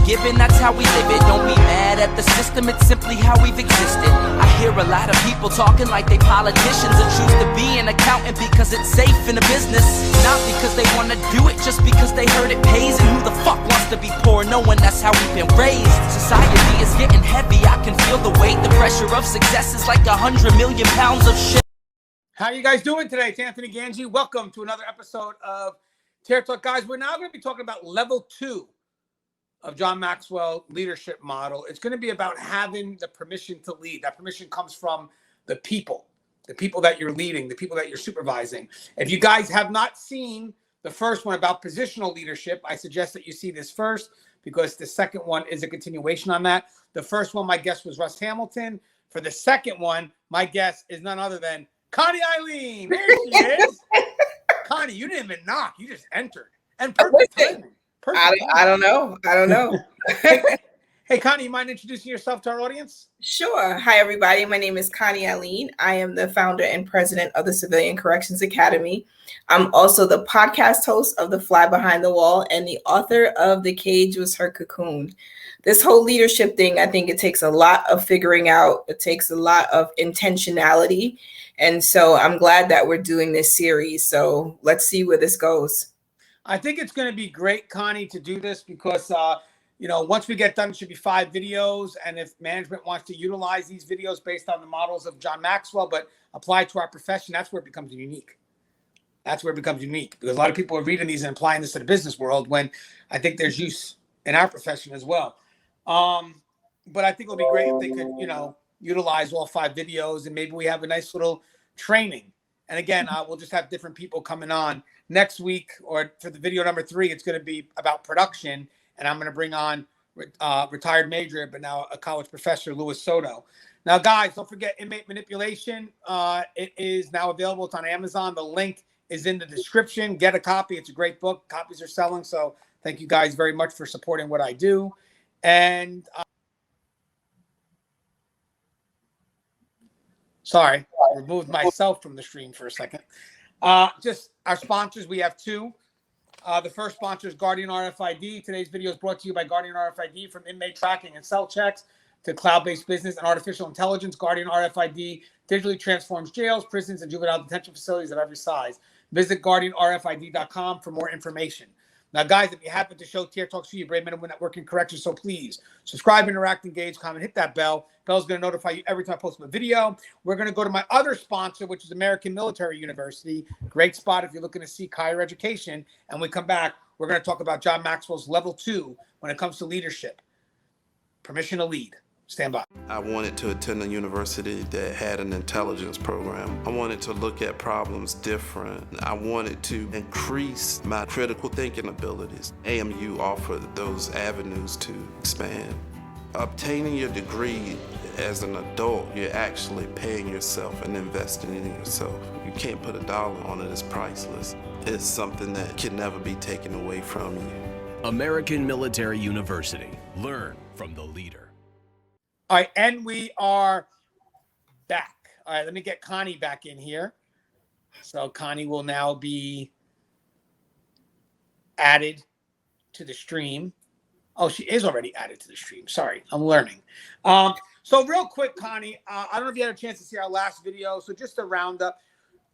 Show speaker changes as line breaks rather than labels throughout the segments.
given, that's how we live it. Don't be mad at the system, it's simply how we've existed. I hear a lot of people talking like they politicians and choose to be an accountant because it's safe in the business. Not because they want to do it, just because they heard it pays. And who the fuck wants to be poor knowing that's how we've been raised? Society is getting heavy, I can feel the weight. The pressure of success is like 100 million pounds of shit.
How you guys doing today? It's Anthony Gangi. Welcome to another episode of Tear Talk. Guys, we're now going to be talking about level 2 of John Maxwell leadership model. It's going to be about having the permission to lead. That permission comes from the people that you're leading, the people that you're supervising. If you guys have not seen the first one about positional leadership, I suggest that you see this first because the second one is a continuation on that. The first one, my guest was Russ Hamilton. For the second one, my guest is none other than Connie Alleyne. There she is. Connie, you didn't even knock. You just entered. And perfect timing.
I don't know.
Hey, Connie, you mind introducing yourself to our audience?
Sure. Hi, everybody. My name is Connie Alleyne. I am the founder and president of the Civilian Corrections Academy. I'm also the podcast host of The Fly Behind the Wall and the author of The Cage Was Her Cocoon. This whole leadership thing, I think it takes a lot of figuring out. It takes a lot of intentionality. And so I'm glad that we're doing this series. So let's see where this goes.
I think it's going to be great, Connie, to do this because, once we get done, it should be 5 videos. And if management wants to utilize these videos based on the models of John Maxwell, but apply to our profession, that's where it becomes unique. Because a lot of people are reading these and applying this to the business world when I think there's use in our profession as well. But I think it'll be great if they could, utilize all 5 videos and maybe we have a nice little training. And again, we'll just have different people coming on next week, or for the video number 3, it's going to be about production. And I'm going to bring on retired major, but now a college professor, Louis Soto. Now, guys, don't forget Inmate Manipulation. It is now available. It's on Amazon. The link is in the description. Get a copy. It's a great book. Copies are selling. So thank you guys very much for supporting what I do. And sorry, I removed myself from the stream for a second. Just our sponsors, we have 2. The first sponsor is Guardian RFID. Today's video is brought to you by Guardian RFID. From inmate tracking and cell checks to cloud-based business and artificial intelligence, Guardian RFID digitally transforms jails, prisons, and juvenile detention facilities of every size. Visit GuardianRFID.com for more information. Now, guys, if you happen to show Tear Talks to you, brave men and women that work in corrections, so please subscribe, interact, engage, comment, hit that bell. Bell's going to notify you every time I post a video. We're going to go to my other sponsor, which is American Military University. Great spot if you're looking to seek higher education. And we come back, we're going to talk about John Maxwell's level 2 when it comes to leadership. Permission to lead. Stand by.
I wanted to attend a university that had an intelligence program. I wanted to look at problems different. I wanted to increase my critical thinking abilities. AMU offered those avenues to expand. Obtaining your degree as an adult, you're actually paying yourself and investing in yourself. You can't put a dollar on it, it's priceless. It's something that can never be taken away from you.
American Military University. Learn from the leader.
All right, and we are back. All right, let me get Connie back in here. So Connie will now be added to the stream. Oh, she is already added to the stream. Sorry, I'm learning. So real quick, Connie, I don't know if you had a chance to see our last video. So just a roundup.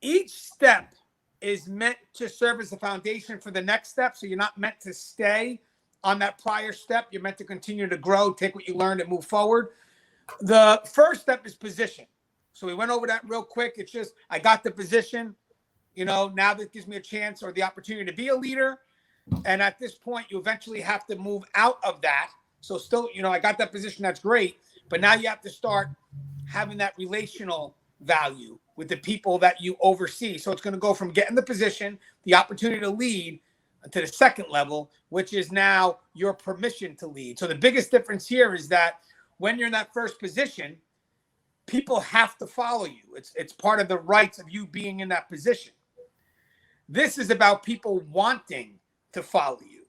Each step is meant to serve as the foundation for the next step. So you're not meant to stay on that prior step. You're meant to continue to grow, take what you learned and move forward. The first step is position. So we went over that real quick. It's just, I got the position, now that gives me a chance or the opportunity to be a leader. And at this point, you eventually have to move out of that. So still, I got that position. That's great. But now you have to start having that relational value with the people that you oversee. So it's going to go from getting the position, the opportunity to lead, to the second level, which is now your permission to lead. So the biggest difference here is that when you're in that first position, people have to follow you. It's part of the rights of you being in that position. This is about people wanting to follow you.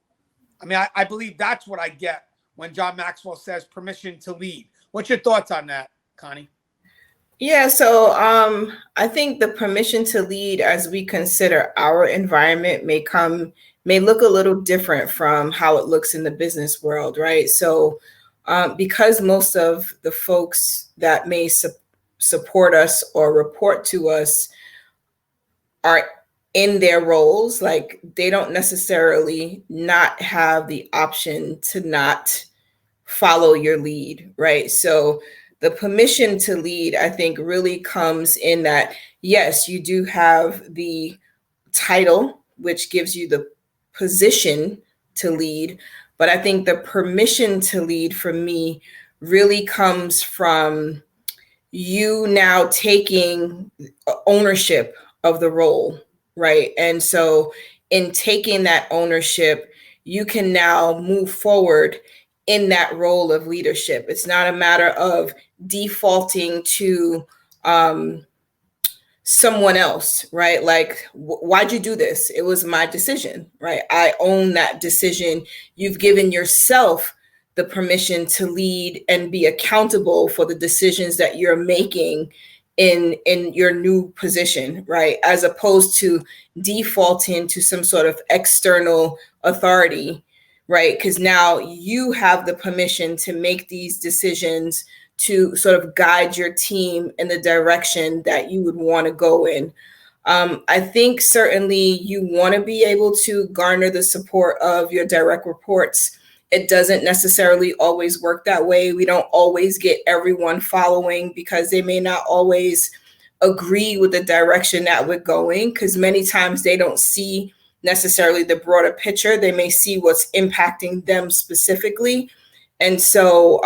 I mean, I believe that's what I get when John Maxwell says permission to lead. What's your thoughts on that, Connie?
Yeah, so I think the permission to lead as we consider our environment may look a little different from how it looks in the business world, right? So because most of the folks that may support us or report to us are in their roles, like they don't necessarily not have the option to not follow your lead, right? So the permission to lead, I think, really comes in that, yes, you do have the title, which gives you the position to lead. But I think the permission to lead for me really comes from you now taking ownership of the role, right? And so in taking that ownership, you can now move forward in that role of leadership. It's not a matter of defaulting to someone else, right? Like, why'd you do this? It was my decision, right? I own that decision. You've given yourself the permission to lead and be accountable for the decisions that you're making in your new position, right? As opposed to defaulting to some sort of external authority, right? Because now you have the permission to make these decisions to sort of guide your team in the direction that you would want to go in. I think certainly you want to be able to garner the support of your direct reports. It doesn't necessarily always work that way. We don't always get everyone following because they may not always agree with the direction that we're going, because many times they don't see necessarily the broader picture. They may see what's impacting them specifically. And so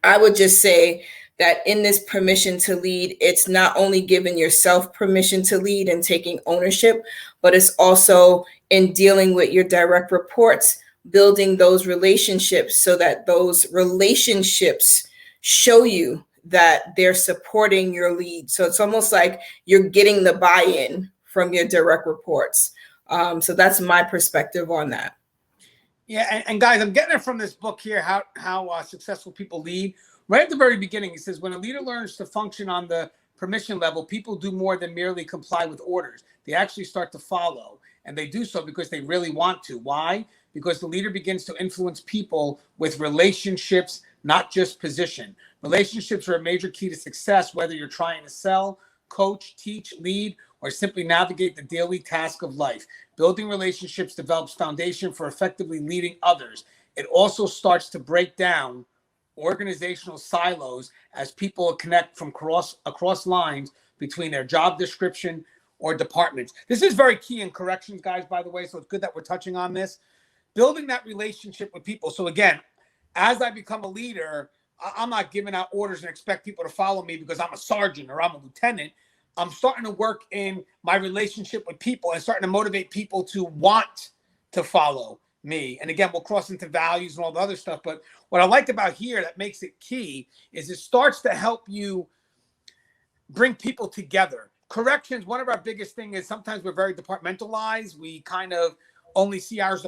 I would just say that in this permission to lead, it's not only giving yourself permission to lead and taking ownership, but it's also in dealing with your direct reports, building those relationships so that those relationships show you that they're supporting your lead. So it's almost like you're getting the buy-in from your direct reports. So that's my perspective on that.
Yeah, and guys, I'm getting it from this book here, how successful people lead. Right at the very beginning, it says, when a leader learns to function on the permission level, people do more than merely comply with orders. They actually start to follow, and they do so because they really want to. Why? Because the leader begins to influence people with relationships, not just position. Relationships are a major key to success, whether you're trying to sell, coach, teach, lead, or simply navigate the daily task of life. Building relationships develops foundation for effectively leading others. It also starts to break down organizational silos as people connect from across lines between their job description or departments. This is very key in corrections, guys, by the way, so it's good that we're touching on this. Building that relationship with people. So again, as I become a leader, I'm not giving out orders and expect people to follow me because I'm a sergeant or I'm a lieutenant. I'm starting to work in my relationship with people and starting to motivate people to want to follow me. And again, we'll cross into values and all the other stuff. But what I like about here that makes it key is it starts to help you bring people together. Corrections, one of our biggest things is sometimes we're very departmentalized. We kind of only see our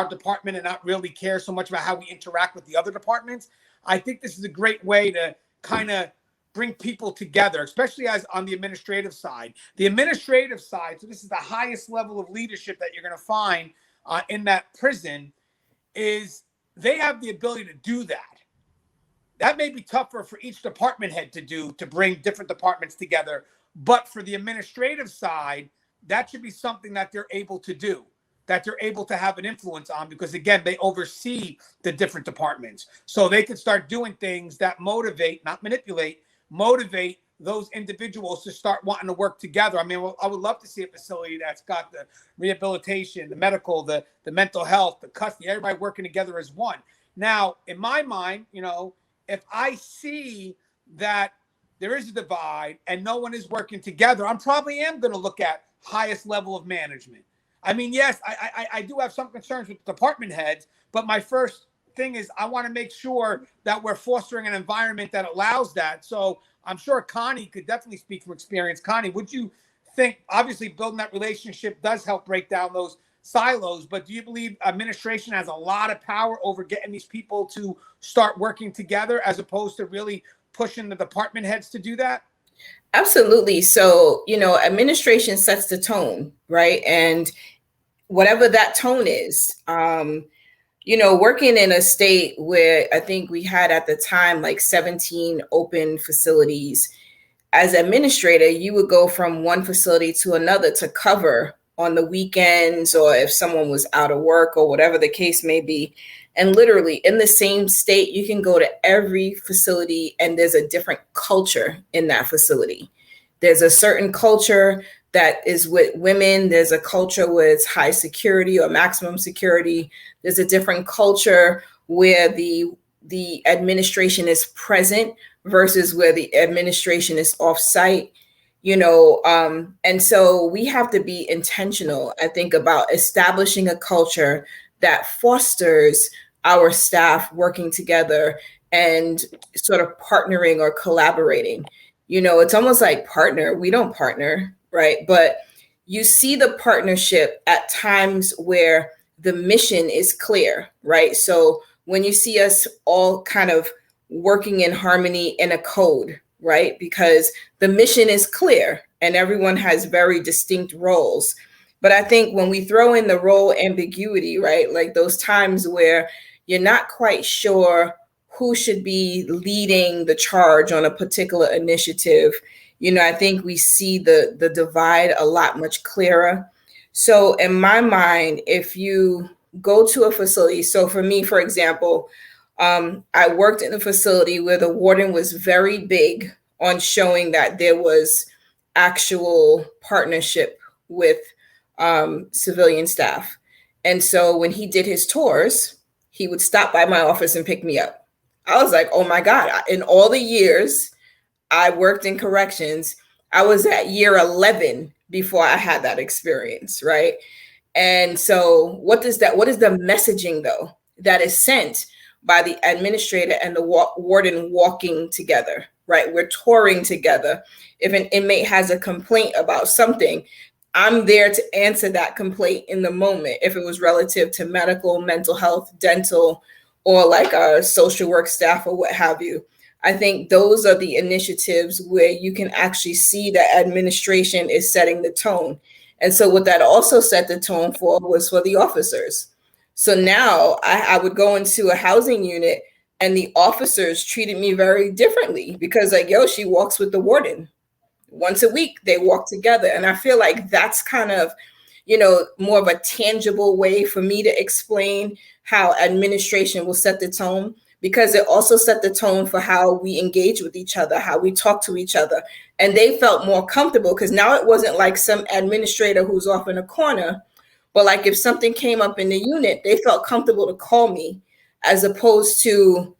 department and not really care so much about how we interact with the other departments. I think this is a great way to kind of bring people together, especially as on the administrative side. The administrative side, so this is the highest level of leadership that you're going to find in that prison, is they have the ability to do that. That may be tougher for each department head to do, to bring different departments together. But for the administrative side, that should be something that they're able to do, that they're able to have an influence on, because again, they oversee the different departments. So they can start doing things that motivate, not manipulate, motivate those individuals to start wanting to work together. I mean, I would love to see a facility that's got the rehabilitation, the medical, the mental health, the custody, everybody working together as one. Now, in my mind, you know, if I see that there is a divide and no one is working together, I probably am going to look at highest level of management. I mean, yes, I do have some concerns with department heads, but my first thing is I want to make sure that we're fostering an environment that allows that. So I'm sure Connie could definitely speak from experience. Connie, would you think, obviously building that relationship does help break down those silos, but do you believe administration has a lot of power over getting these people to start working together as opposed to really pushing the department heads to do that?
Absolutely. So, administration sets the tone, right? And whatever that tone is, working in a state where I think we had at the time like 17 open facilities, as administrator, you would go from one facility to another to cover on the weekends or if someone was out of work or whatever the case may be. And literally in the same state, you can go to every facility and there's a different culture in that facility. There's a certain culture that is with women. There's a culture where it's high security or maximum security. There's a different culture where the administration is present versus where the administration is off-site, and so we have to be intentional, I think, about establishing a culture that fosters our staff working together and sort of partnering or collaborating. It's almost like partner. We don't partner, right? But you see the partnership at times where the mission is clear, right? So when you see us all kind of working in harmony in a code, right? Because the mission is clear and everyone has very distinct roles. But I think when we throw in the role ambiguity, right? Like those times where you're not quite sure who should be leading the charge on a particular initiative, I think we see the divide a lot much clearer. So in my mind, if you go to a facility, so for me, for example, I worked in a facility where the warden was very big on showing that there was actual partnership with civilian staff. And so when he did his tours, he would stop by my office and pick me up. I was like, oh my God, in all the years I worked in corrections, I was at year 11 before I had that experience, right? And so what is the messaging though that is sent by the administrator and the warden walking together, right? We're touring together. If an inmate has a complaint about something, I'm there to answer that complaint in the moment. If it was relative to medical, mental health, dental, or like our social work staff or what have you. I think those are the initiatives where you can actually see that administration is setting the tone. And so what that also set the tone for was for the officers. So now I would go into a housing unit and the officers treated me very differently because like, she walks with the warden. Once a week, they walk together. And I feel like that's kind of, more of a tangible way for me to explain how administration will set the tone, because it also set the tone for how we engage with each other, how we talk to each other. And they felt more comfortable because now it wasn't like some administrator who's off in a corner, but like if something came up in the unit, they felt comfortable to call me as opposed to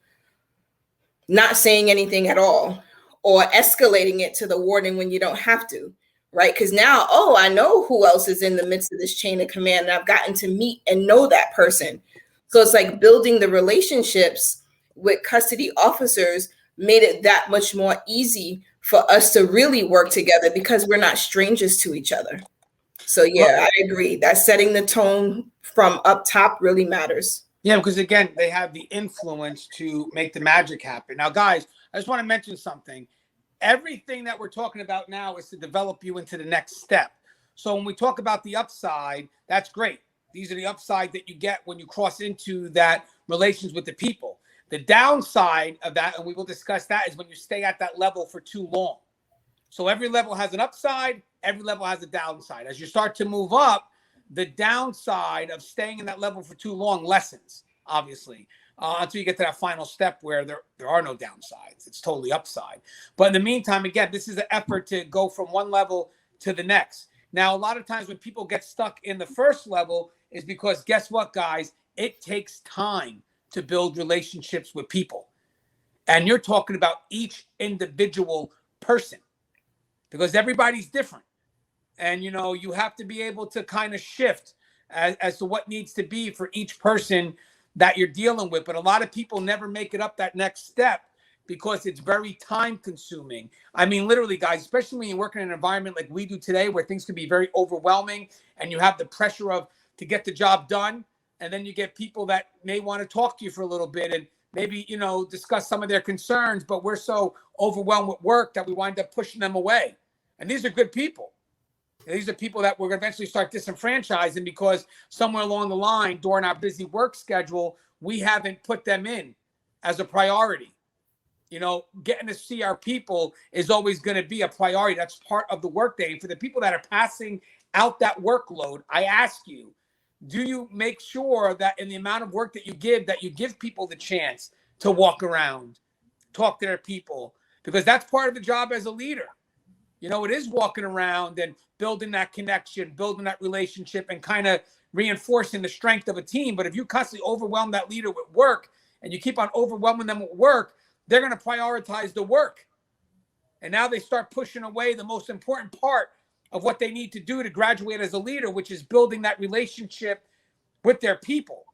not saying anything at all or escalating it to the warden when you don't have to, right? Because now, I know who else is in the midst of this chain of command, and I've gotten to meet and know that person. So it's like building the relationships with custody officers made it that much more easy for us to really work together because we're not strangers to each other. So I agree that setting the tone from up top really matters.
Yeah, because again, they have the influence to make the magic happen. Now, guys, I just want to mention something. Everything that we're talking about now is to develop you into the next step. So when we talk about the upside, that's great. These are the upside that you get when you cross into that relations with the people. The downside of that, and we will discuss that, is when you stay at that level for too long. So every level has an upside, every level has a downside. As you start to move up, the downside of staying in that level for too long lessens, obviously, until you get to that final step where there are no downsides. It's totally upside. But in the meantime, again, this is an effort to go from one level to the next. Now, a lot of times when people get stuck in the first level is because, guess what, guys? It takes time to build relationships with people. And you're talking about each individual person because everybody's different. And, you have to be able to kind of shift as to what needs to be for each person that you're dealing with. But a lot of people never make it up that next step because it's very time consuming. I mean, literally, guys, especially when you work in an environment like we do today where things can be very overwhelming and you have the pressure to get the job done. And then you get people that may want to talk to you for a little bit. maybe, discuss some of their concerns, but we're so overwhelmed with work that we wind up pushing them away. And these are good people. These are people that we're going to eventually start disenfranchising because somewhere along the line during our busy work schedule, we haven't put them in as a priority. Getting to see our people is always going to be a priority. That's part of the workday. And for the people that are passing out that workload, I ask you, do you make sure that in the amount of work that you give people the chance to walk around, talk to their people? Because that's part of the job as a leader. It is walking around and building that connection, building that relationship, and kind of reinforcing the strength of a team. But if you constantly overwhelm that leader with work and you keep on overwhelming them with work, they're going to prioritize the work. And now they start pushing away the most important part of what they need to do to graduate as a leader, which is building that relationship with their people.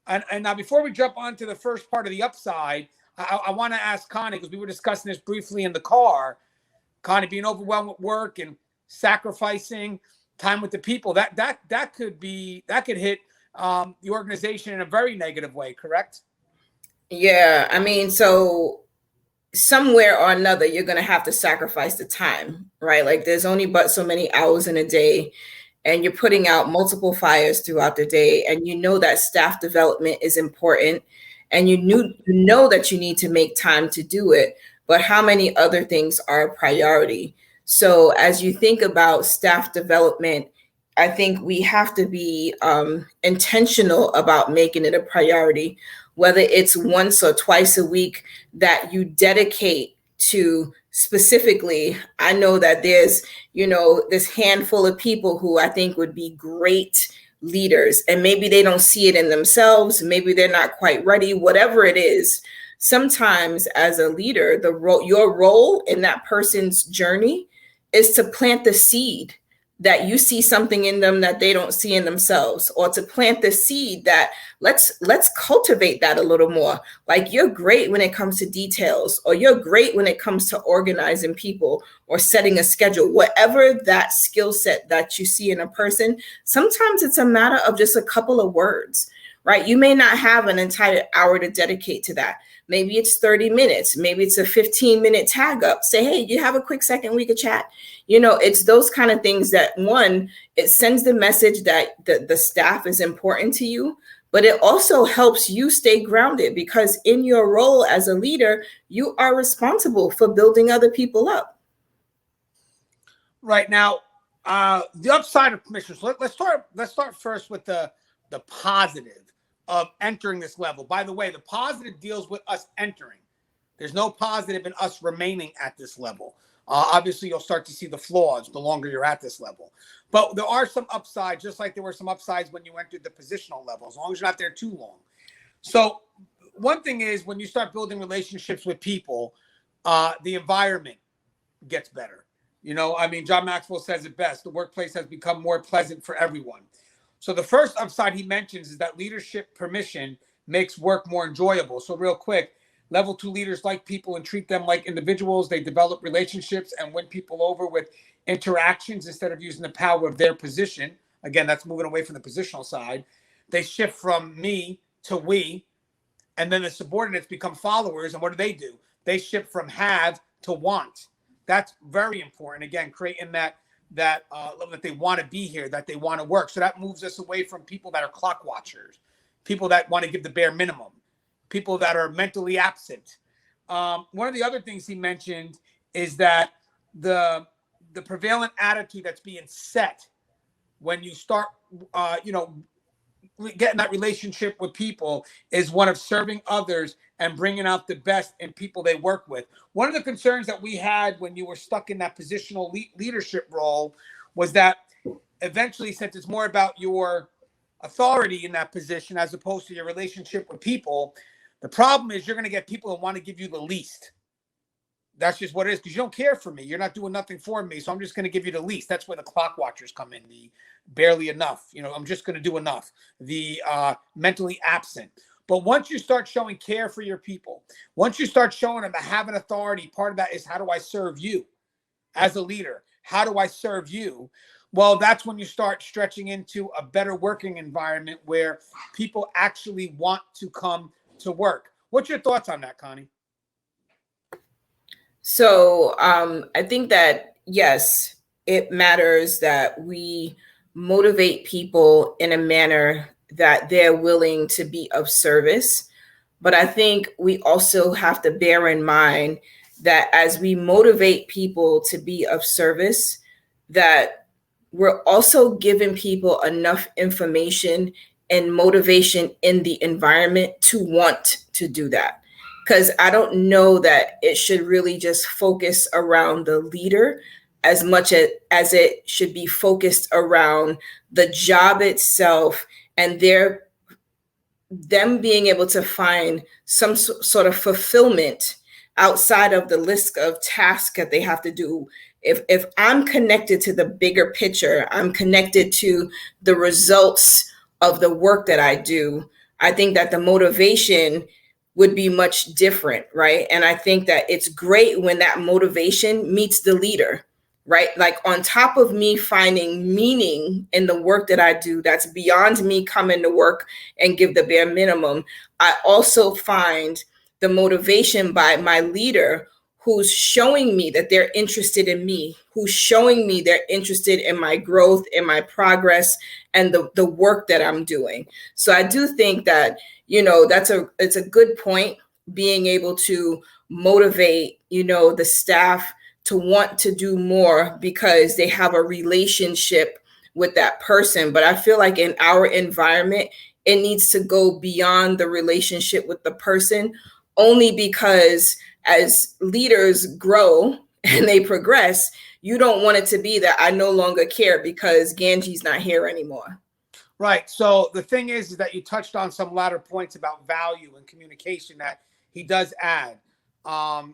And now before we jump on to the first part of the upside, I want to ask Connie, because we were discussing this briefly in the car, Connie, being overwhelmed with work and sacrificing time with the people, that could hit the organization in a very negative way, correct?
Yeah, I mean, so somewhere or another, you're going to have to sacrifice the time, right? Like there's only but so many hours in a day, and you're putting out multiple fires throughout the day. And that staff development is important, and you know that you need to make time to do it. But how many other things are a priority? So as you think about staff development, I think we have to be intentional about making it a priority, whether it's once or twice a week that you dedicate to specifically. I know that there's, this handful of people who I think would be great leaders, and maybe they don't see it in themselves. Maybe they're not quite ready, whatever it is. Sometimes as a leader, your role in that person's journey is to plant the seed that you see something in them that they don't see in themselves, or to plant the seed that let's cultivate that a little more. Like, you're great when it comes to details, or you're great when it comes to organizing people or setting a schedule, whatever that skill set that you see in a person. Sometimes it's a matter of just a couple of words, right? You may not have an entire hour to dedicate to that. Maybe it's 30 minutes. Maybe it's a 15-minute tag up. Say, hey, you have a quick second we could chat? It's those kind of things that, one, it sends the message that the staff is important to you, but it also helps you stay grounded, because in your role as a leader, you are responsible for building other people up.
Right. Now, the upside of commissioners. Let's start first with the positive of entering this level. By the way, the positive deals with us entering. There's no positive in us remaining at this level. Obviously, you'll start to see the flaws the longer you're at this level. But there are some upsides, just like there were some upsides when you entered the positional level, as long as you're not there too long. So one thing is, when you start building relationships with people, the environment gets better. John Maxwell says it best: the workplace has become more pleasant for everyone. So the first upside he mentions is that leadership permission makes work more enjoyable. So real quick, level 2 leaders like people and treat them like individuals. They develop relationships and win people over with interactions instead of using the power of their position. Again, that's moving away from the positional side. They shift from me to we, and then the subordinates become followers. And what do? They shift from have to want. That's very important. Again, creating that level that they want to be here, that they want to work. So that moves us away from people that are clock watchers, people that want to give the bare minimum, people that are mentally absent. One of the other things he mentioned is that the prevalent attitude that's being set when you start, getting that relationship with people is one of serving others and bringing out the best in people they work with. One of the concerns that we had when you were stuck in that positional leadership role was that eventually, since it's more about your authority in that position as opposed to your relationship with people, the problem is you're going to get people who want to give you the least. That's just what it is, because you don't care for me. You're not doing nothing for me, so I'm just going to give you the least. That's where the clock watchers come in, the barely enough. I'm just going to do enough. The mentally absent. But once you start showing care for your people, once you start showing them that having authority, part of that is, how do I serve you as a leader? How do I serve you? Well, that's when you start stretching into a better working environment where people actually want to come to work. What's your thoughts on that, Connie?
So I think that, yes, it matters that we motivate people in a manner that they're willing to be of service. But I think we also have to bear in mind that as we motivate people to be of service, that we're also giving people enough information and motivation in the environment to want to do that. Because I don't know that it should really just focus around the leader as much as it should be focused around the job itself and them being able to find some sort of fulfillment outside of the list of tasks that they have to do. If I'm connected to the bigger picture, I'm connected to the results of the work that I do, I think that the motivation would be much different, right? And I think that it's great when that motivation meets the leader, right? Like on top of me finding meaning in the work that I do, that's beyond me coming to work and give the bare minimum. I also find the motivation by my leader who's showing me that they're interested in me, who's showing me they're interested in my growth, in my progress, and the work that I'm doing. So I do think that, it's a good point, being able to motivate, the staff to want to do more because they have a relationship with that person. But I feel like in our environment, it needs to go beyond the relationship with the person, only because as leaders grow and they progress, you don't want it to be that I no longer care because Gangi's not here anymore.
Right. So the thing is that you touched on some latter points about value and communication that he does add. Well,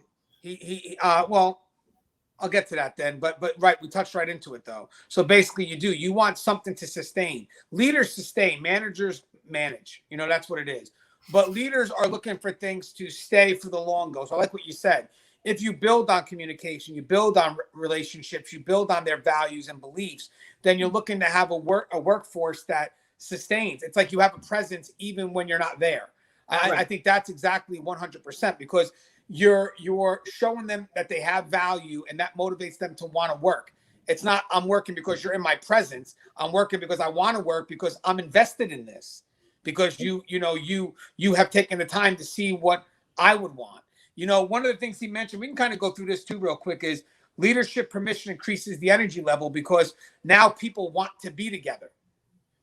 I'll get to that then, but right, we touched right into it though. So basically you want something to sustain. Leaders sustain, managers manage, that's what it is. But leaders are looking for things to stay for the long go. So I like what you said. If you build on communication, you build on relationships, you build on their values and beliefs, then you're looking to have a workforce that sustains. It's like you have a presence even when you're not there. I think that's exactly 100%, because you're showing them that they have value, and that motivates them to want to work. It's not, I'm working because you're in my presence. I'm working because I want to work, because I'm invested in this, because you have taken the time to see what I would want. One of the things he mentioned, we can kind of go through this too real quick, is leadership permission increases the energy level, because now people want to be together.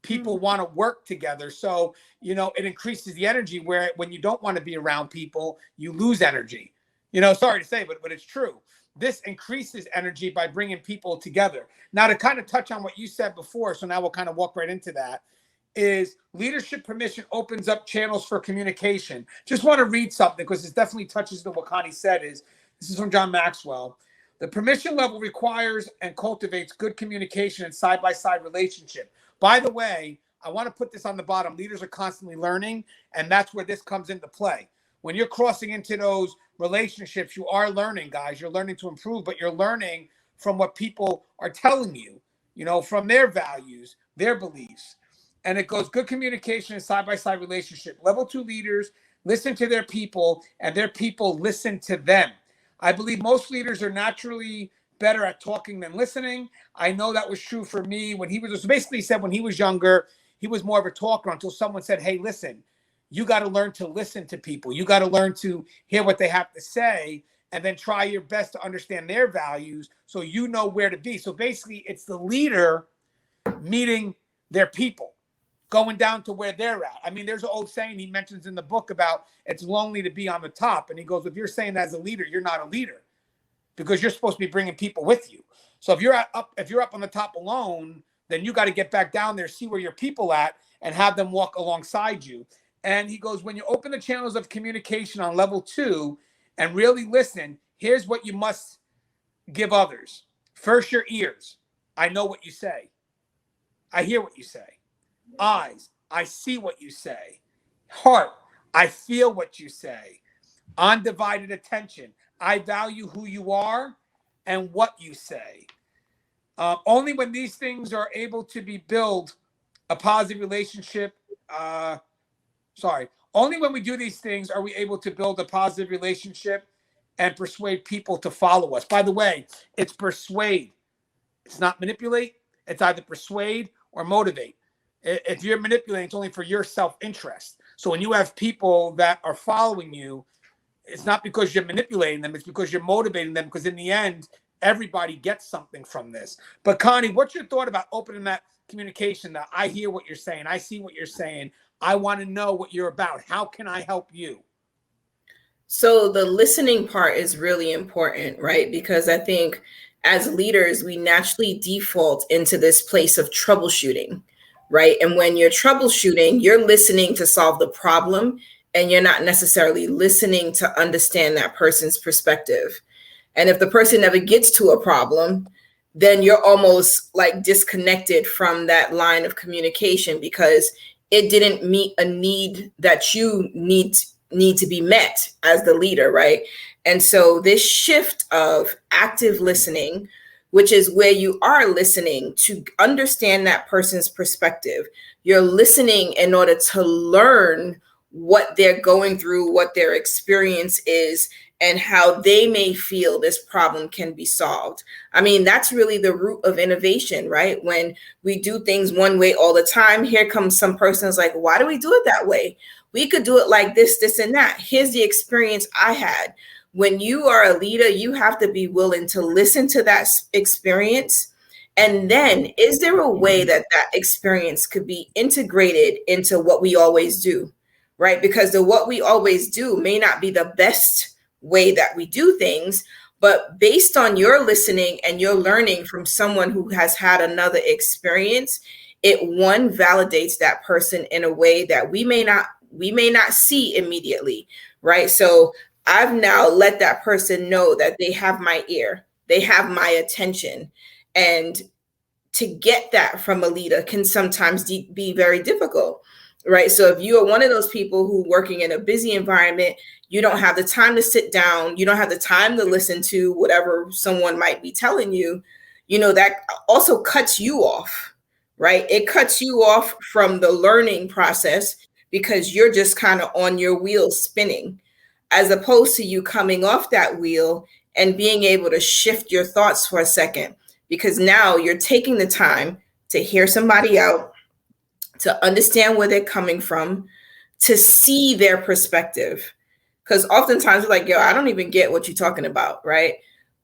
People want to work together. So, it increases the energy, where when you don't want to be around people, you lose energy. Sorry to say, but it's true. This increases energy by bringing people together. Now, to kind of touch on what you said before, so now we'll kind of walk right into that, is leadership permission opens up channels for communication. Just want to read something, because this definitely touches on what Connie said. This is from John Maxwell. The permission level requires and cultivates good communication and side-by-side relationship. By the way, I want to put this on the bottom. Leaders are constantly learning, and that's where this comes into play. When you're crossing into those relationships, you are learning, guys. You're learning to improve, but you're learning from what people are telling you, from their values, their beliefs. And it goes good communication and side-by-side relationship. Level 2 leaders listen to their people, and their people listen to them. I believe most leaders are naturally better at talking than listening. I know that was true for me when he was basically said when he was younger, he was more of a talker until someone said, hey, listen, you got to learn to listen to people. You got to learn to hear what they have to say, and then try your best to understand their values so you know where to be. So basically, it's the leader meeting their people, going down to where they're at. I mean, there's an old saying he mentions in the book about it's lonely to be on the top. And he goes, if you're saying that as a leader, you're not a leader, because you're supposed to be bringing people with you. So if you're up on the top alone, then you got to get back down there, see where your people at, and have them walk alongside you. And he goes, when you open the channels of communication on level 2 and really listen, here's what you must give others. First, your ears. I know what you say. I hear what you say. Eyes, I see what you say. Heart, I feel what you say. Undivided attention, I value who you are and what you say. Only when these things are able to be built a positive relationship. Only when we do these things are we able to build a positive relationship and persuade people to follow us. By the way, it's persuade. It's not manipulate. It's either persuade or motivate. If you're manipulating, it's only for your self-interest. So when you have people that are following you, it's not because you're manipulating them. It's because you're motivating them, because in the end, everybody gets something from this. But Connie, what's your thought about opening that communication? That I hear what you're saying. I see what you're saying. I want to know what you're about. How can I help you?
So the listening part is really important, right? Because I think as leaders, we naturally default into this place of troubleshooting, right? And when you're troubleshooting, you're listening to solve the problem, and you're not necessarily listening to understand that person's perspective. And if the person never gets to a problem, then you're almost like disconnected from that line of communication because it didn't meet a need that you need to be met as the leader, right? And so this shift of active listening, which is where you are listening to understand that person's perspective, you're listening in order to learn what they're going through, what their experience is, and how they may feel this problem can be solved. I mean, that's really the root of innovation, right? When we do things one way all the time, here comes some person who's like, why do we do it that way? We could do it like this, this, and that. Here's the experience I had. When you are a leader, you have to be willing to listen to that experience. And then, is there a way that that experience could be integrated into what we always do, right? Because the what we always do may not be the best way that we do things, but based on your listening and your learning from someone who has had another experience, it one validates that person in a way that we may not see immediately, right? So I've now let that person know that they have my ear, they have my attention, and to get that from a leader can sometimes be very difficult, right? So if you are one of those people who working in a busy environment, you don't have the time to sit down, you don't have the time to listen to whatever someone might be telling you, that also cuts you off, right? It cuts you off from the learning process because you're just kind of on your wheel spinning, as opposed to you coming off that wheel and being able to shift your thoughts for a second, because now you're taking the time to hear somebody out, to understand where they're coming from, to see their perspective. Because oftentimes we're like, yo, I don't even get what you're talking about, right?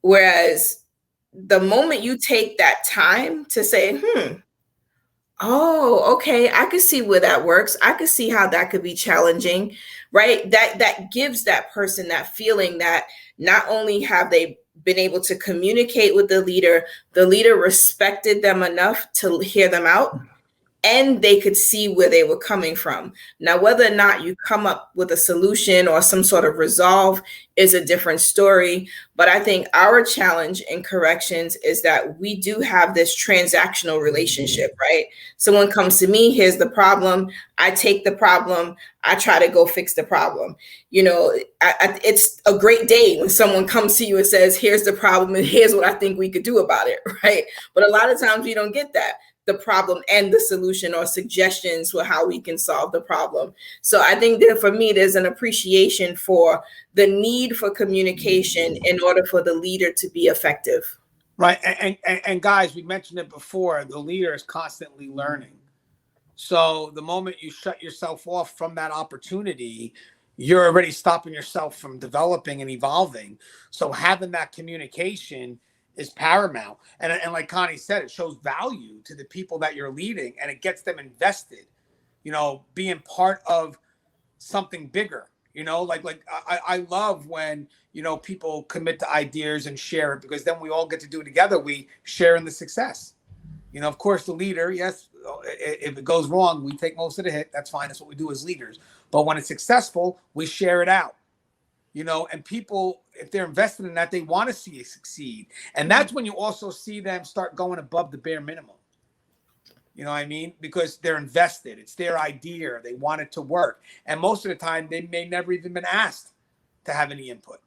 Whereas the moment you take that time to say, oh, okay, I could see where that works. I could see how that could be challenging, right? That gives that person that feeling that not only have they been able to communicate with the leader respected them enough to hear them out, and they could see where they were coming from. Now, whether or not you come up with a solution or some sort of resolve is a different story. But I think our challenge in corrections is that we do have this transactional relationship, right? Someone comes to me, here's the problem. I take the problem. I try to go fix the problem. It's a great day when someone comes to you and says, here's the problem and here's what I think we could do about it, right? But a lot of times we don't get that. The problem and the solution or suggestions for how we can solve the problem. So I think that for me, there's an appreciation for the need for communication in order for the leader to be effective.
Right. And guys, we mentioned it before, the leader is constantly learning. So the moment you shut yourself off from that opportunity, you're already stopping yourself from developing and evolving. So having that communication is paramount. And like Connie said, it shows value to the people that you're leading, and it gets them invested, being part of something bigger, I love when, people commit to ideas and share it, because then we all get to do it together. We share in the success. Of course, the leader, yes, if it goes wrong, we take most of the hit. That's fine. That's what we do as leaders. But when it's successful, we share it out. And people, if they're invested in that, they want to see it succeed. And that's when you also see them start going above the bare minimum. You know what I mean? Because they're invested. It's their idea. They want it to work. And most of the time, they may never even been asked to have any input.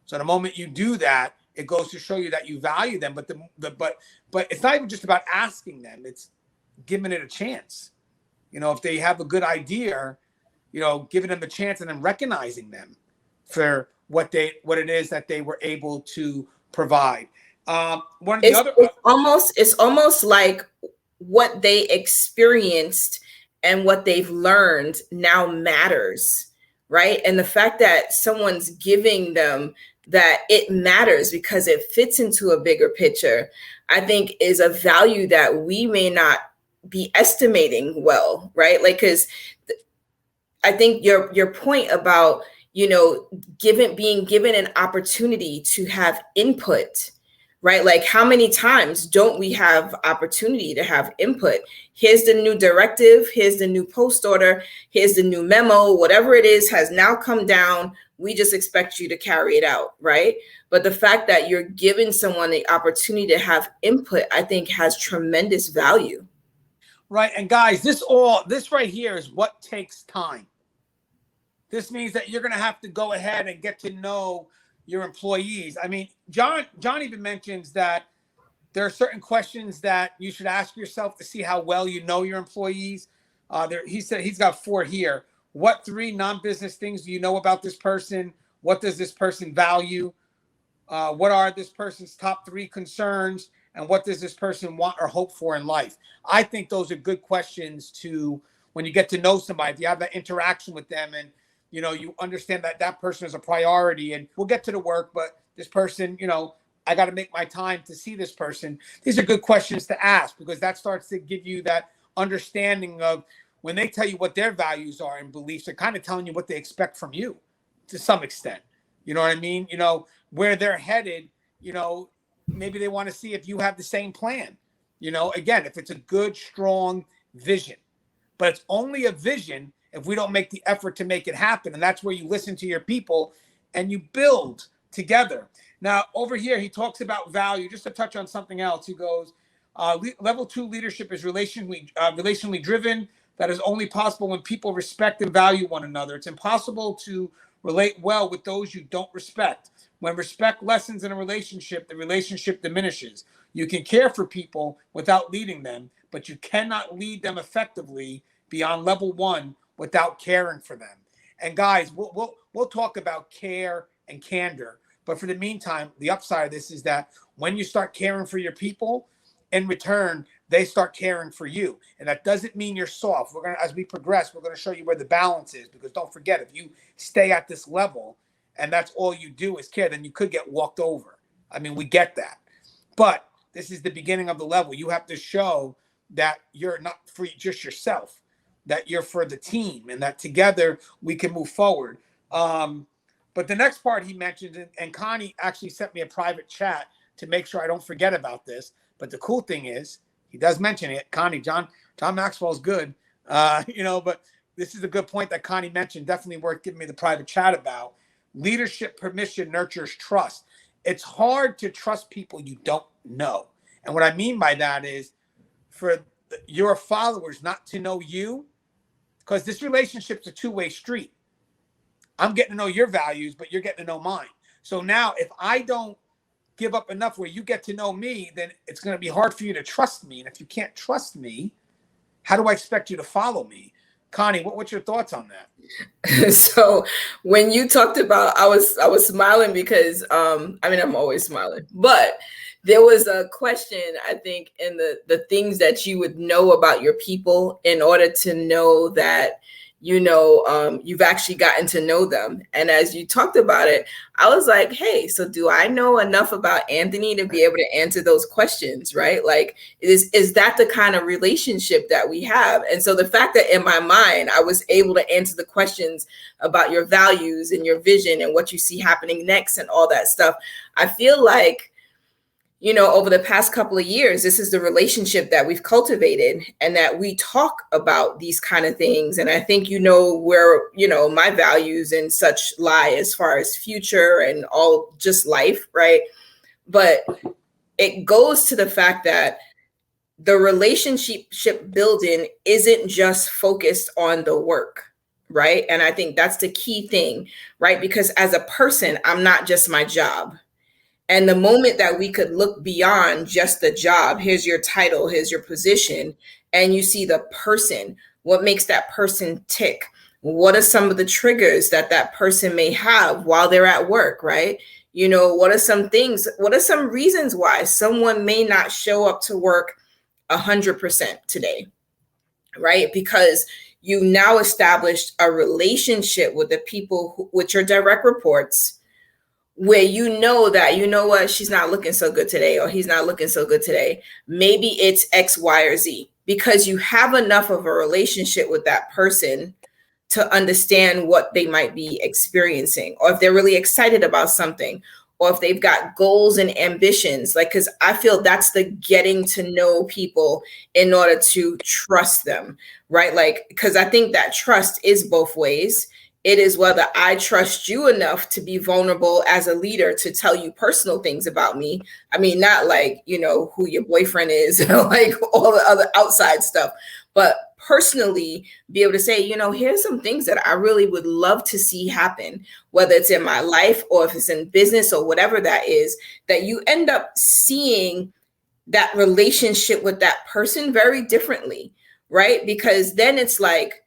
So the moment you do that, it goes to show you that you value them. But but it's not even just about asking them. It's giving it a chance. If they have a good idea, giving them the chance and then recognizing them for what it is that they were able to provide.
It's almost like what they experienced and what they've learned now matters, right? And the fact that someone's giving them that it matters because it fits into a bigger picture, I think is a value that we may not be estimating well, right? Like, because I think your point about, being given an opportunity to have input, right? Like, how many times don't we have opportunity to have input? Here's the new directive. Here's the new post order. Here's the new memo. Whatever it is has now come down. We just expect you to carry it out, right? But the fact that you're giving someone the opportunity to have input, I think has tremendous value.
Right. And guys, this right here is what takes time. This means that you're going to have to go ahead and get to know your employees. I mean, John even mentions that there are certain questions that you should ask yourself to see how well you know your employees. He said he's got 4 here. What 3 non-business things do you know about this person? What does this person value? What are this person's top 3 concerns? And what does this person want or hope for in life? I think those are good questions to, when you get to know somebody, if you have that interaction with them and, you understand that that person is a priority, and we'll get to the work, but this person, I got to make my time to see this person. These are good questions to ask, because that starts to give you that understanding of when they tell you what their values are and beliefs, they're kind of telling you what they expect from you to some extent. You know what I mean? Where they're headed, maybe they want to see if you have the same plan. Again, if it's a good, strong vision, but it's only a vision if we don't make the effort to make it happen. And that's where you listen to your people and you build together. Now, over here, he talks about value. Just to touch on something else, he goes, level 2 leadership is relationally driven. That is only possible when people respect and value one another. It's impossible to relate well with those you don't respect. When respect lessens in a relationship, the relationship diminishes. You can care for people without leading them, but you cannot lead them effectively beyond level 1 without caring for them. And guys, we'll talk about care and candor. But for the meantime, the upside of this is that when you start caring for your people, in return, they start caring for you. And that doesn't mean you're soft. As we progress, we're gonna show you where the balance is, because don't forget, if you stay at this level and that's all you do is care, then you could get walked over. I mean, we get that. But this is the beginning of the level. You have to show that you're not for just yourself, that you're for the team, and that together we can move forward. But the next part he mentioned, and Connie actually sent me a private chat to make sure I don't forget about this. But the cool thing is, he does mention it. Connie, John Maxwell's good, but this is a good point that Connie mentioned. Definitely worth giving me the private chat about. Leadership permission nurtures trust. It's hard to trust people you don't know. And what I mean by that is for your followers not to know you, because this relationship's a 2-way street. I'm getting to know your values, but you're getting to know mine. So now if I don't give up enough where you get to know me, then it's going to be hard for you to trust me. And if you can't trust me, how do I expect you to follow me? Connie, what's your thoughts on that?
So when you talked about, I was smiling because, I'm always smiling, but there was a question, I think, in the things that you would know about your people in order to know that, you've actually gotten to know them. And as you talked about it, I was like, hey, so do I know enough about Anthony to be able to answer those questions, right? Like, is that the kind of relationship that we have? And so the fact that in my mind, I was able to answer the questions about your values and your vision and what you see happening next and all that stuff, I feel like, over the past couple of years, this is the relationship that we've cultivated, and that we talk about these kind of things. And I think, where, my values and such lie as far as future and all just life, right? But it goes to the fact that the relationship building isn't just focused on the work, right? And I think that's the key thing, right? Because as a person, I'm not just my job. And the moment that we could look beyond just the job, here's your title, here's your position, and you see the person, what makes that person tick, What are some of the triggers that that person may have while they're at work, right? You know, what are some reasons why someone may not show up to work 100% today, right? Because you now established a relationship with the people with your direct reports, where you know that, you know what, she's not looking so good today, or he's not looking so good today. Maybe it's X, Y, or Z, because you have enough of a relationship with that person to understand what they might be experiencing, or if they're really excited about something, or if they've got goals and ambitions. Like, because I feel that's the getting to know people in order to trust them, right? Like, because I think that trust is both ways. It is whether I trust you enough to be vulnerable as a leader to tell you personal things about me. I mean, not like, you know, who your boyfriend is, like all the other outside stuff, but personally be able to say, you know, here's some things that I really would love to see happen, whether it's in my life or if it's in business or whatever that is, that you end up seeing that relationship with that person very differently, right? Because then it's like,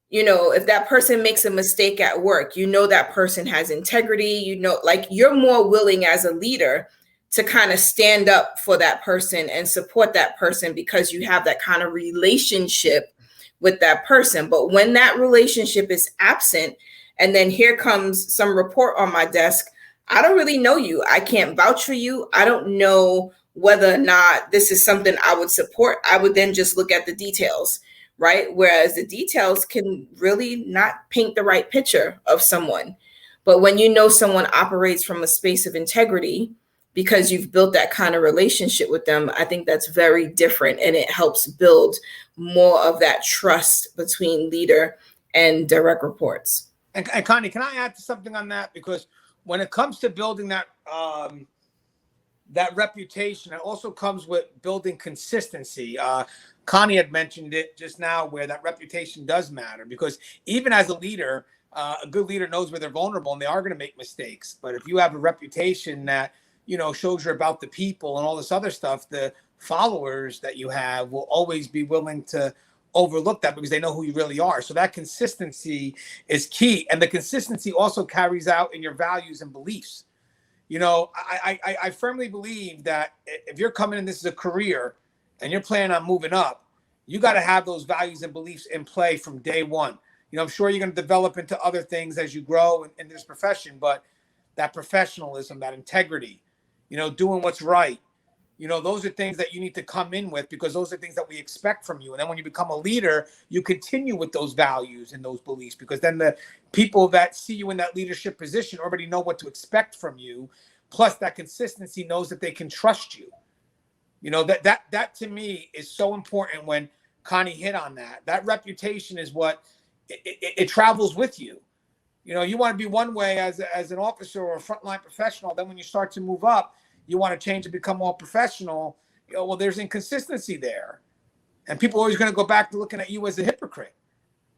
you know, if that person makes a mistake at work, you know, that person has integrity, you know, like you're more willing as a leader to kind of stand up for that person and support that person because you have that kind of relationship with that person. But when that relationship is absent, and then here comes some report on my desk, I don't really know you. I can't vouch for you. I don't know whether or not this is something I would support. I would then just look at the details, right? Whereas the details can really not paint the right picture of someone. But when you know someone operates from a space of integrity, because you've built that kind of relationship with them, I think that's very different, and it helps build more of that trust between leader and direct reports.
And Connie, can I add to something on that? Because when it comes to building that that reputation, it also comes with building consistency. Connie had mentioned it just now, where that reputation does matter, because even as a leader, a good leader knows where they're vulnerable and they are going to make mistakes. But if you have a reputation that, you know, shows you're about the people and all this other stuff, the followers that you have will always be willing to overlook that because they know who you really are. So that consistency is key. And the consistency also carries out in your values and beliefs. You know, I firmly believe that if you're coming in, this is a career and you're planning on moving up, you got to have those values and beliefs in play from day one. You know, I'm sure you're going to develop into other things as you grow in this profession, but that professionalism, that integrity, you know, doing what's right, you know, those are things that you need to come in with, because those are things that we expect from you. And then when you become a leader, you continue with those values and those beliefs, because then the people that see you in that leadership position already know what to expect from you. Plus that consistency knows that they can trust you. You know, that to me is so important. When Connie hit on that reputation is what it travels with you. You know, you want to be one way as an officer or a frontline professional. Then when you start to move up, you want to change and become more professional. You know, well, there's inconsistency there. And people are always going to go back to looking at you as a hypocrite.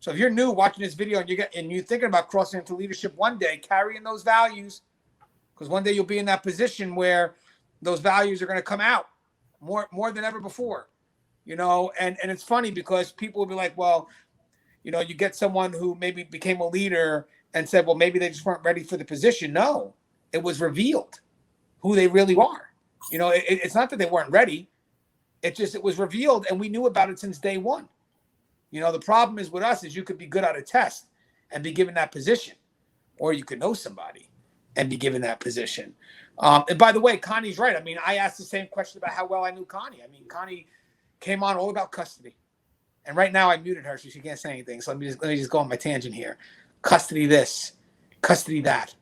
So if you're new watching this video and you're thinking about crossing into leadership one day, carrying those values, because one day you'll be in that position where those values are going to come out more than ever before. You know, and it's funny because people will be like, well, you know, you get someone who maybe became a leader and said, well, maybe they just weren't ready for the position. No, it was revealed who they really are. You know, it's not that they weren't ready. It's just, it was revealed and we knew about it since day one. You know, the problem is with us is you could be good at a test and be given that position, or you could know somebody and be given that position. And by the way, Connie's right. I mean, I asked the same question about how well I knew Connie. I mean, Connie came on all about custody. And right now I muted her, so she can't say anything. So let me just go on my tangent here. Custody this, custody that.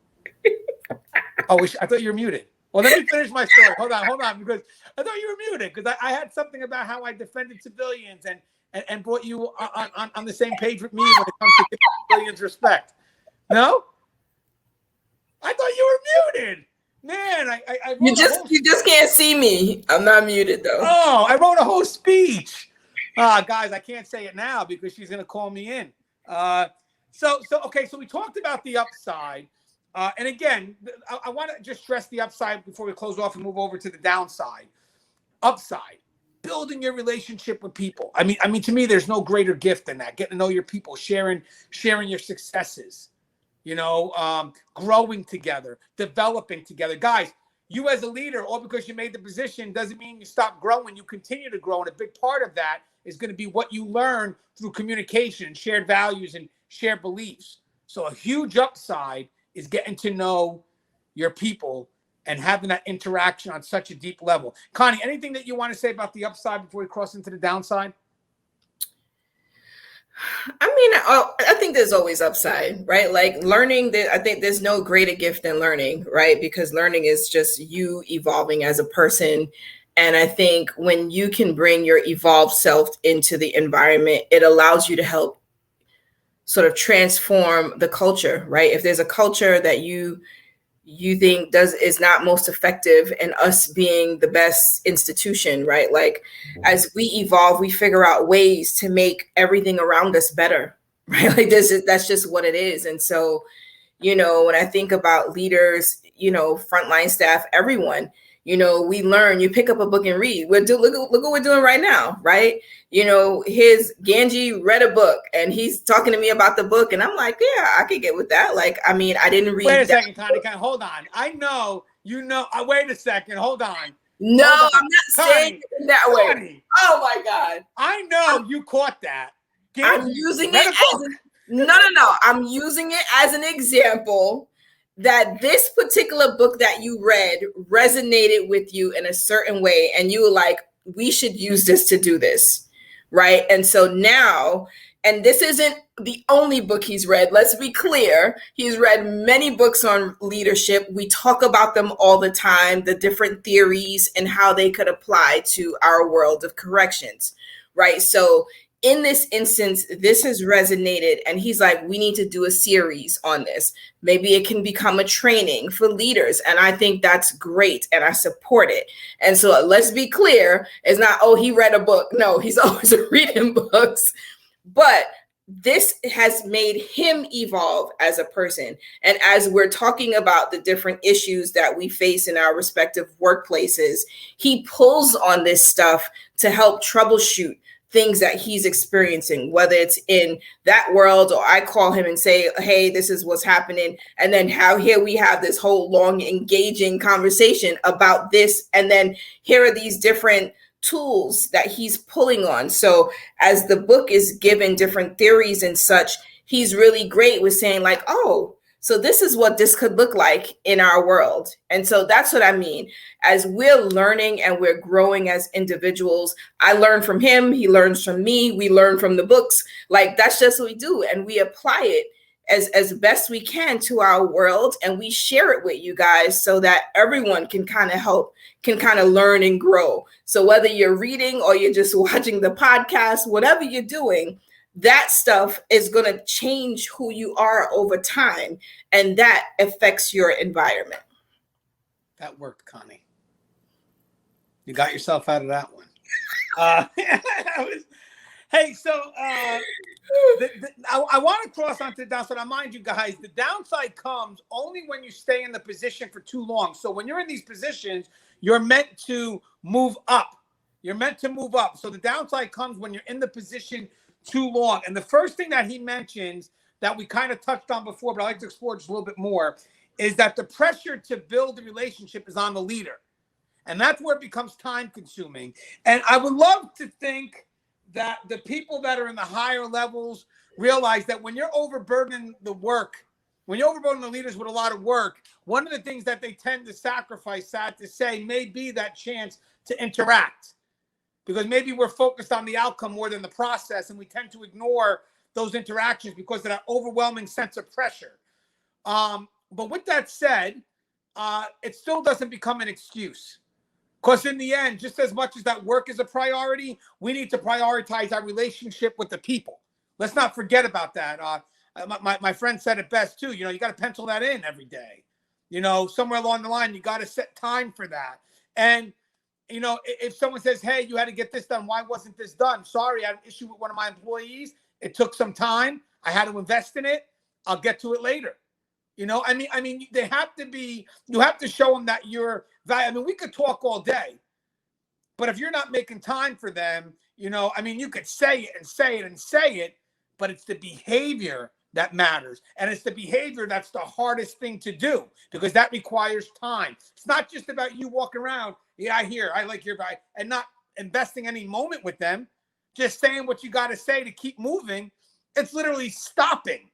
Oh, I thought you were muted. Well, let me finish my story. Hold on, because I thought you were muted, because I had something about how I defended civilians and brought you on the same page with me when it comes to giving civilians respect. No? I thought you were muted. Man, I
you just can't see me. I'm not muted though.
Oh, I wrote a whole speech. Guys, I can't say it now because she's gonna call me in. So we talked about the upside. And again, I want to just stress the upside before we close off and move over to the downside. Upside. building your relationship with people. I mean, to me, there's no greater gift than that. Getting to know your people, sharing your successes, growing together, developing together. Guys, you as a leader, all because you made the position doesn't mean you stop growing. You continue to grow. And a big part of that is going to be what you learn through communication, shared values, and shared beliefs. So a huge upside is getting to know your people and having that interaction on such a deep level. Connie, anything that you want to say about the upside before we cross into the downside?
I mean, I think there's always upside, right? Like learning, I think there's no greater gift than learning, right? Because learning is just you evolving as a person. And I think when you can bring your evolved self into the environment, it allows you to help sort of transform the culture, right? If there's a culture that you think is not most effective in us being the best institution, right? Like as we evolve, we figure out ways to make everything around us better, right? Like that's just what it is. And so, when I think about leaders, frontline staff, everyone, we learn, you pick up a book and read. Look what we're doing right now, right? Gangi read a book and he's talking to me about the book. And I'm like, yeah, I could get with that. Like, I mean, I didn't read.
Wait a second, Connie, hold on. I know, wait a second, hold on.
No,
hold on.
I'm not saying it that way.
Connie,
oh my God.
I know you caught that.
I'm using it no. I'm using it as an example that this particular book that you read resonated with you in a certain way. And you were like, we should use this to do this. Right. And so now, and this isn't the only book he's read. Let's be clear. He's read many books on leadership. We talk about them all the time, the different theories and how they could apply to our world of corrections. Right. So in this instance, this has resonated and he's like, we need to do a series on this. Maybe it can become a training for leaders. And I think that's great. And I support it. And so let's be clear. It's not, he read a book. No, he's always reading books. But this has made him evolve as a person. And as we're talking about the different issues that we face in our respective workplaces, he pulls on this stuff to help troubleshoot things that he's experiencing, whether it's in that world or I call him and say, hey, this is what's happening. And then here we have this whole long engaging conversation about this. And then here are these different tools that he's pulling on. So as the book is given different theories and such, he's really great with saying like, so this is what this could look like in our world. And so that's what I mean. As we're learning and we're growing as individuals, I learn from him, he learns from me, we learn from the books. Like that's just what we do. And we apply it as best we can to our world. And we share it with you guys so that everyone can kind of learn and grow. So whether you're reading or you're just watching the podcast, whatever you're doing, that stuff is going to change who you are over time. And that affects your environment.
That worked, Connie. You got yourself out of that one. Hey, so I want to cross onto the downside. I mind you guys, the downside comes only when you stay in the position for too long. So when you're in these positions, you're meant to move up. You're meant to move up. So the downside comes when you're in the position too long. And the first thing that he mentions that we kind of touched on before, but I like to explore just a little bit more, is that the pressure to build a relationship is on the leader. And that's where it becomes time consuming. And I would love to think that the people that are in the higher levels realize that when you're overburdening the work, when you're overburdening the leaders with a lot of work, one of the things that they tend to sacrifice, sad to say, may be that chance to interact. Because maybe we're focused on the outcome more than the process, and we tend to ignore those interactions because of that overwhelming sense of pressure. But with that said, it still doesn't become an excuse. Because in the end, just as much as that work is a priority, we need to prioritize our relationship with the people. Let's not forget about that. My friend said it best too. You got to pencil that in every day. Somewhere along the line, you got to set time for that. And if someone says, hey, you had to get this done, why wasn't this done? Sorry, I had an issue with one of my employees. It took some time. I had to invest in it. I'll get to it later. They have to be, you have to show them that you're valuable. We could talk all day, But if you're not making time for them, you know, I mean, you could say it and say it and say it, but it's the behavior that matters. And it's the behavior that's the hardest thing to do, because that requires time. It's not just about you walking around, yeah, I like your guy, and not investing any moment with them, just saying what you got to say to keep moving. It's literally stopping,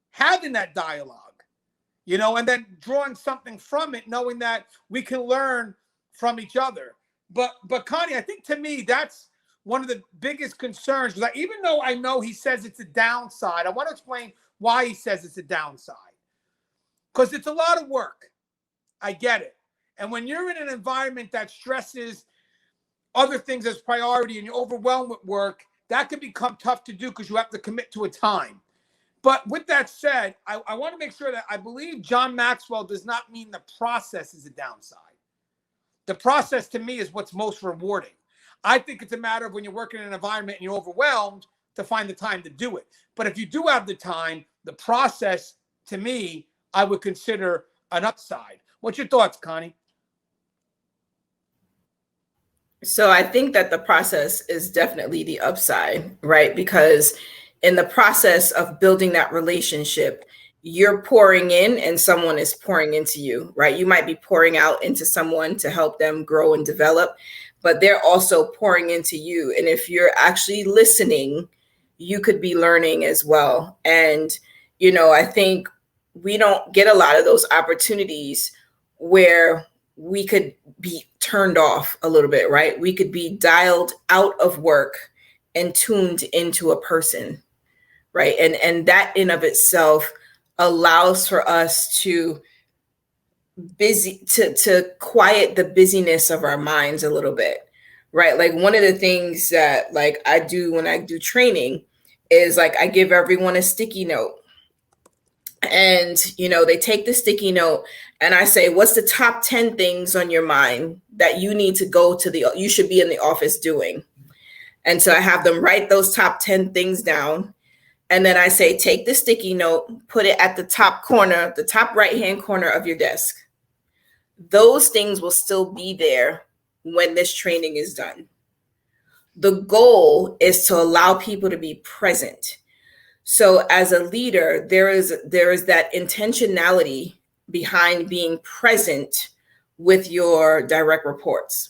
having that dialogue, you know, and then drawing something from it, knowing that we can learn from each other. But Connie, I think to me, that's one of the biggest concerns, because even though I know he says it's a downside, I want to explain why he says it's a downside. Because it's a lot of work. I get it. And when you're in an environment that stresses other things as priority and you're overwhelmed with work, that can become tough to do because you have to commit to a time. But with that said, I want to make sure that I believe John Maxwell does not mean the process is a downside. The process to me is what's most rewarding. I think it's a matter of when you're working in an environment and you're overwhelmed to find the time to do it. But if you do have the time, the process, to me, I would consider an upside. What's your thoughts, Connie?
So I think that the process is definitely the upside, right? Because in the process of building that relationship, you're pouring in and someone is pouring into you, right? You might be pouring out into someone to help them grow and develop, but they're also pouring into you. And if you're actually listening, you could be learning as well. And, you know, I think we don't get a lot of those opportunities where we could be turned off a little bit, right? We could be dialed out of work and tuned into a person, right? And that in of itself allows for us to quiet the busyness of our minds a little bit, right? Like one of the things that like I do when I do training is like I give everyone a sticky note. And, you know, they take the sticky note and I say, what's the top 10 things on your mind that you need to you should be in the office doing? And so I have them write those top 10 things down. And then I say, take the sticky note, put it at the top corner, the top right-hand corner of your desk. Those things will still be there when this training is done. The goal is to allow people to be present. So as a leader, there is that intentionality behind being present with your direct reports.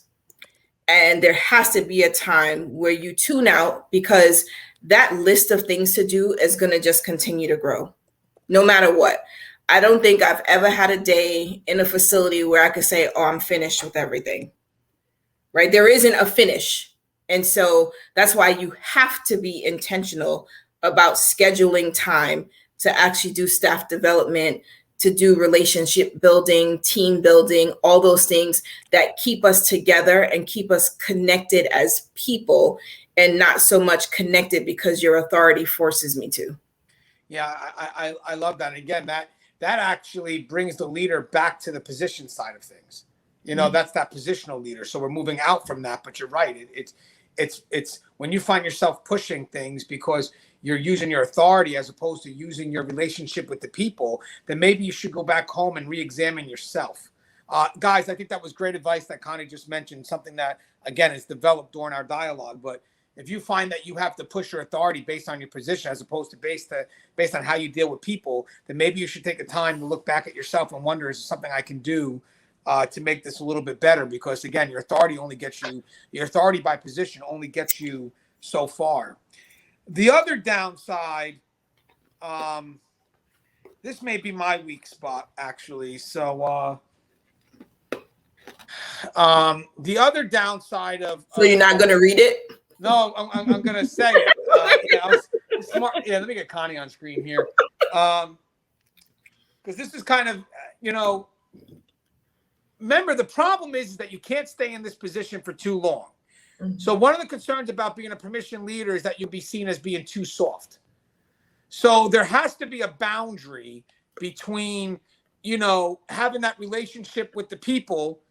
And there has to be a time where you tune out, because that list of things to do is going to just continue to grow no matter what. I don't think I've ever had a day in a facility where I could say, oh, I'm finished with everything, right? There isn't a finish. And so that's why you have to be intentional about scheduling time to actually do staff development, to do relationship building, team building, all those things that keep us together and keep us connected as people, and not so much connected because your authority forces me to.
Yeah, I love that. Again, that actually brings the leader back to the position side of things. You know, that's that positional leader. So we're moving out from that, but you're right. It's when you find yourself pushing things because you're using your authority as opposed to using your relationship with the people, then maybe you should go back home and re-examine yourself. Guys, I think that was great advice that Connie just mentioned, something that, again, is developed during our dialogue. But if you find that you have to push your authority based on your position as opposed to based on how you deal with people, then maybe you should take the time to look back at yourself and wonder, is there something I can do to make this a little bit better? Because, again, your authority by position only gets you so far. The other downside, this may be my weak spot, actually. So the other downside of...
So you're not going to read it?
No, I'm going to say it. Smart. Yeah, let me get Connie on screen here. Because this is kind of, remember, the problem is that you can't stay in this position for too long. So one of the concerns about being a permission leader is that you'll be seen as being too soft. So there has to be a boundary between, having that relationship with the people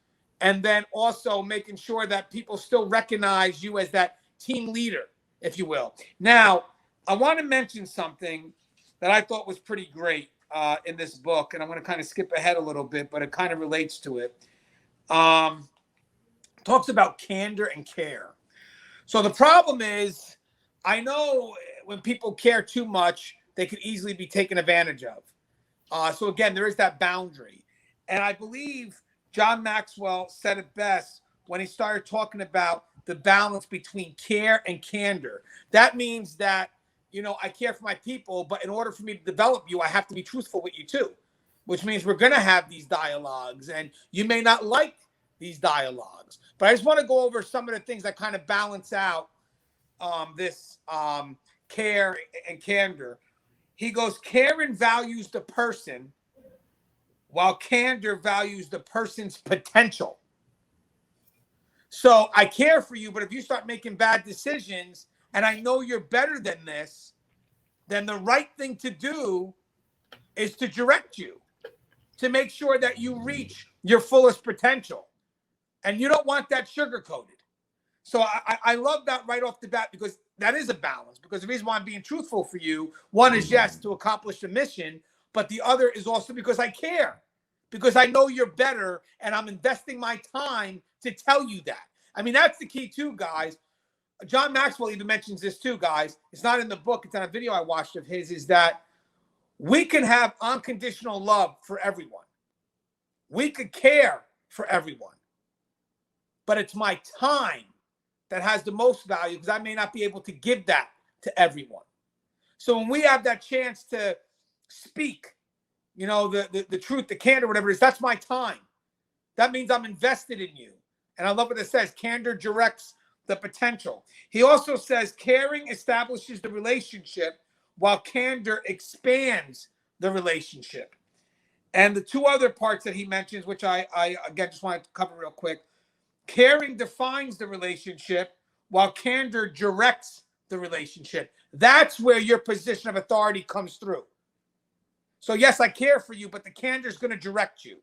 and then also making sure that people still recognize you as that team leader, if you will. Now, I want to mention something that I thought was pretty great in this book, and I'm going to kind of skip ahead a little bit, but it kind of relates to it. talks about candor and care. So the problem is, I know when people care too much, they could easily be taken advantage of. So again, there is that boundary. And I believe John Maxwell said it best when he started talking about the balance between care and candor. That means that, I care for my people, but in order for me to develop you, I have to be truthful with you too, which means we're going to have these dialogues, and you may not like these dialogues. But I just want to go over some of the things that kind of balance out this care and candor. He goes, care and values the person, while candor values the person's potential. So I care for you, but if you start making bad decisions and I know you're better than this, then the right thing to do is to direct you, to make sure that you reach your fullest potential. And you don't want that sugar-coated. So I love that right off the bat, because that is a balance. Because the reason why I'm being truthful for you, one is, yes, to accomplish the mission, but the other is also because I care, because I know you're better, and I'm investing my time to tell you that. I mean, that's the key too, guys. John Maxwell even mentions this too, guys. It's not in the book. It's on a video I watched of his, is that we can have unconditional love for everyone. We could care for everyone. But it's my time that has the most value, because I may not be able to give that to everyone. So when we have that chance to speak, the truth, the candor, whatever it is, that's my time. That means I'm invested in you. And I love what it says. Candor directs the potential. He also says caring establishes the relationship, while candor expands the relationship. And the two other parts that he mentions, which I again just wanted to cover real quick. Caring defines the relationship, while candor directs the relationship. That's where your position of authority comes through. So yes, I care for you, but the candor is going to direct you.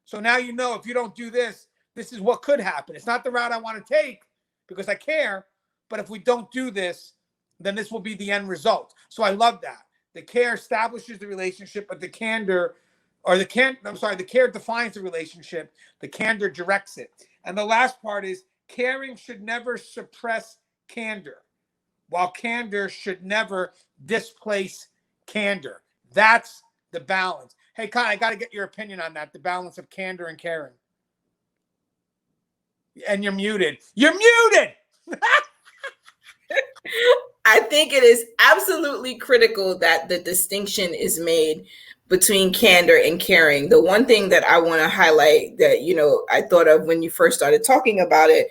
So now you know, if you don't do this, this is what could happen. It's not the route I want to take because I care, but if we don't do this, then this will be the end result. So I love that. The care establishes the relationship, but the care defines the relationship. The candor directs it. And the last part is caring should never suppress candor, while candor should never displace candor. That's the balance. Hey, Con, I got to get your opinion on that, the balance of candor and caring. And you're muted. You're muted!
I think it is absolutely critical that the distinction is made between candor and caring. The one thing that I want to highlight that, I thought of when you first started talking about it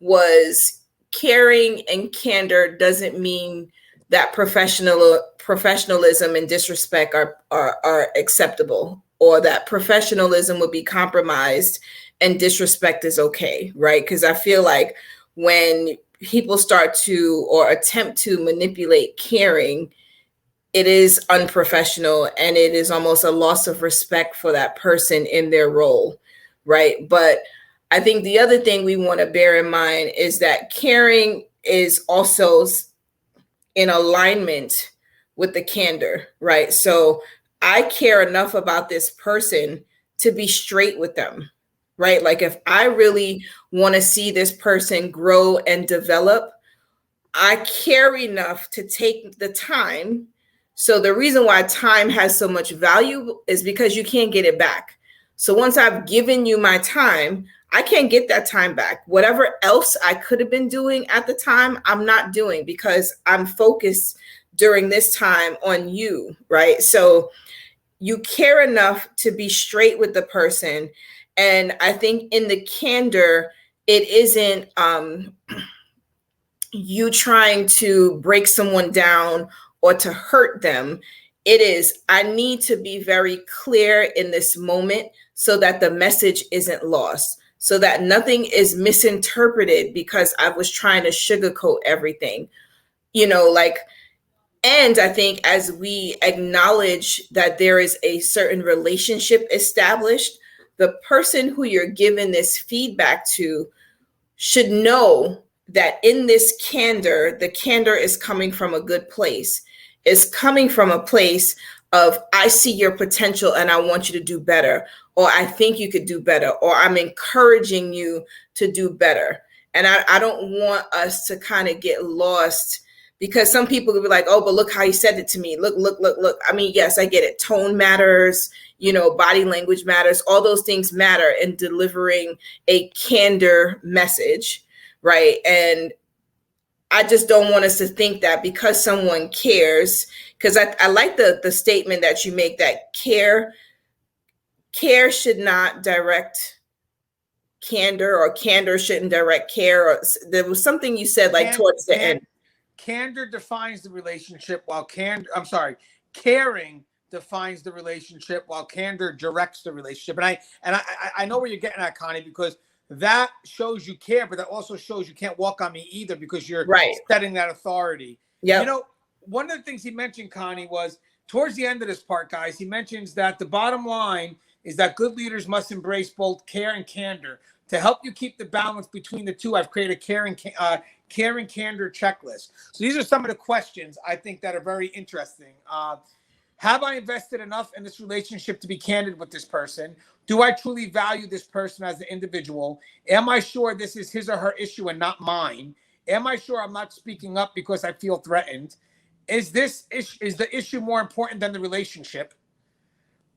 was caring and candor doesn't mean that professionalism and disrespect are acceptable, or that professionalism would be compromised and disrespect is okay, right? Because I feel like when people start to or attempt to manipulate caring, it is unprofessional, and it is almost a loss of respect for that person in their role, right? But I think the other thing we want to bear in mind is that caring is also in alignment with the candor, right? So I care enough about this person to be straight with them, right? Like if I really want to see this person grow and develop, I care enough to take the time. So the reason why time has so much value is because you can't get it back. So once I've given you my time, I can't get that time back. Whatever else I could have been doing at the time, I'm not doing because I'm focused during this time on you, right? So you care enough to be straight with the person. And I think in the candor, it isn't you trying to break someone down or to hurt them. It is, I need to be very clear in this moment so that the message isn't lost, so that nothing is misinterpreted because I was trying to sugarcoat everything, and I think as we acknowledge that there is a certain relationship established, the person who you're giving this feedback to should know that in this candor, the candor is coming from a good place. It's coming from a place of I see your potential and I want you to do better, or I think you could do better, or I'm encouraging you to do better. And I don't want us to kind of get lost, because some people will be like, oh, but look how he said it to me. Look. I mean, yes, I get it. Tone matters, body language matters. All those things matter in delivering a candor message, right? And I just don't want us to think that because someone cares, because I like the statement that you make, that care should not direct candor, or candor shouldn't direct care. Or there was something you said towards the end.
Candor defines the relationship, while caring defines the relationship, while candor directs the relationship. And I know where you're getting at, Connie, because that shows you care, but that also shows you can't walk on me either, because you're setting that authority.
Yeah.
One of the things he mentioned, Connie, was towards the end of this part, guys, he mentions that the bottom line is that good leaders must embrace both care and candor. To help you keep the balance between the two, I've created a care and candor checklist. So these are some of the questions I think that are very interesting. Have I invested enough in this relationship to be candid with this person? Do I truly value this person as an individual? Am I sure this is his or her issue and not mine? Am I sure I'm not speaking up because I feel threatened? Is the issue more important than the relationship?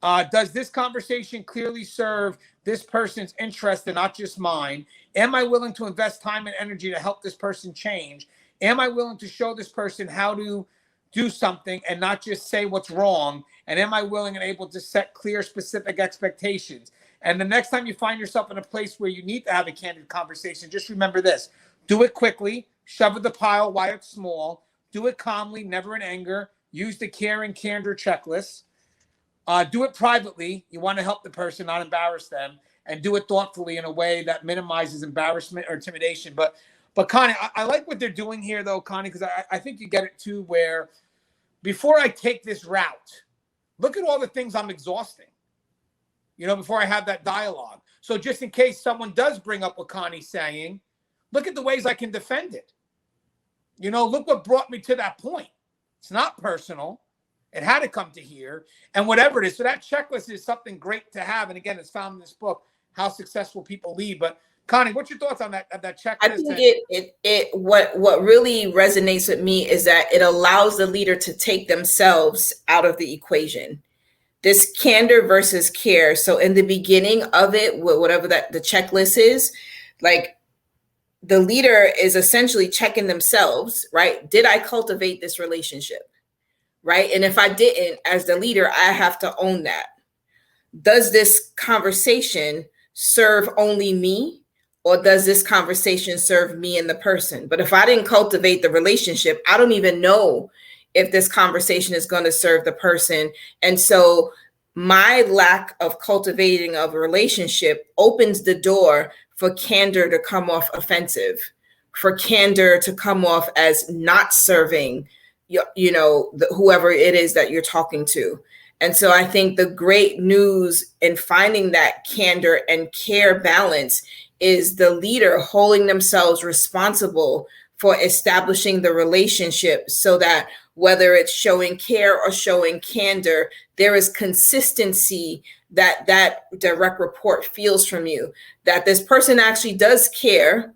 Does this conversation clearly serve this person's interest and not just mine? Am I willing to invest time and energy to help this person change? Am I willing to show this person how to do something and not just say what's wrong? And am I willing and able to set clear, specific expectations? And the next time you find yourself in a place where you need to have a candid conversation, just remember this. Do it quickly. Shove it in the pile while it's small. Do it calmly, never in anger. Use the care and candor checklist. Do it privately. You want to help the person, not embarrass them. And do it thoughtfully in a way that minimizes embarrassment or intimidation. But Connie, I like what they're doing here, though, Connie, because I think you get it, too, where before I take this route, look at all the things I'm exhausting, before I have that dialogue. So just in case someone does bring up what Connie's saying, look at the ways I can defend it. Look what brought me to that point. It's not personal. It had to come to here, and whatever it is. So that checklist is something great to have. And again, it's found in this book, How Successful People Lead. But Connie, what's your thoughts on that checklist?
I think what really resonates with me is that it allows the leader to take themselves out of the equation. This candor versus care. So in the beginning of it, whatever that the checklist is, like the leader is essentially checking themselves, right? Did I cultivate this relationship? Right? And if I didn't, as the leader, I have to own that. Does this conversation serve only me, or does this conversation serve me and the person? But if I didn't cultivate the relationship, I don't even know if this conversation is going to serve the person. And so my lack of cultivating of a relationship opens the door for candor to come off offensive, for candor to come off as not serving whoever it is that you're talking to. And so I think the great news in finding that candor and care balance is the leader holding themselves responsible for establishing the relationship, so that whether it's showing care or showing candor, there is consistency that direct report feels from you, that this person actually does care,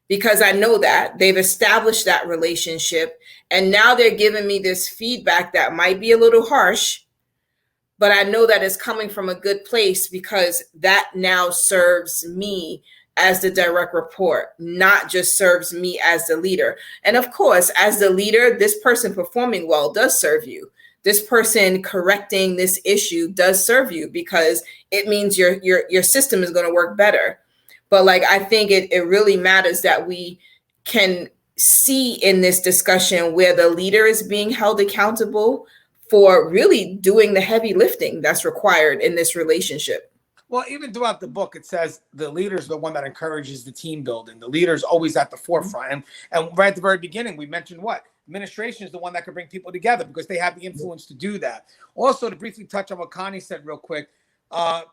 because I know that they've established that relationship. And now they're giving me this feedback that might be a little harsh, but I know that it's coming from a good place, because that now serves me as the direct report, not just serves me as the leader. And of course, as the leader, this person performing well does serve you. This person correcting this issue does serve you, because it means your system is going to work better. But I think it really matters that we can see in this discussion where the leader is being held accountable for really doing the heavy lifting that's required in this relationship.
Well, even throughout the book, it says the leader is the one that encourages the team building. The leader is always at the forefront. And right at the very beginning, we mentioned what? Administration is the one that can bring people together, because they have the influence to do that. Also, to briefly touch on what Connie said real quick,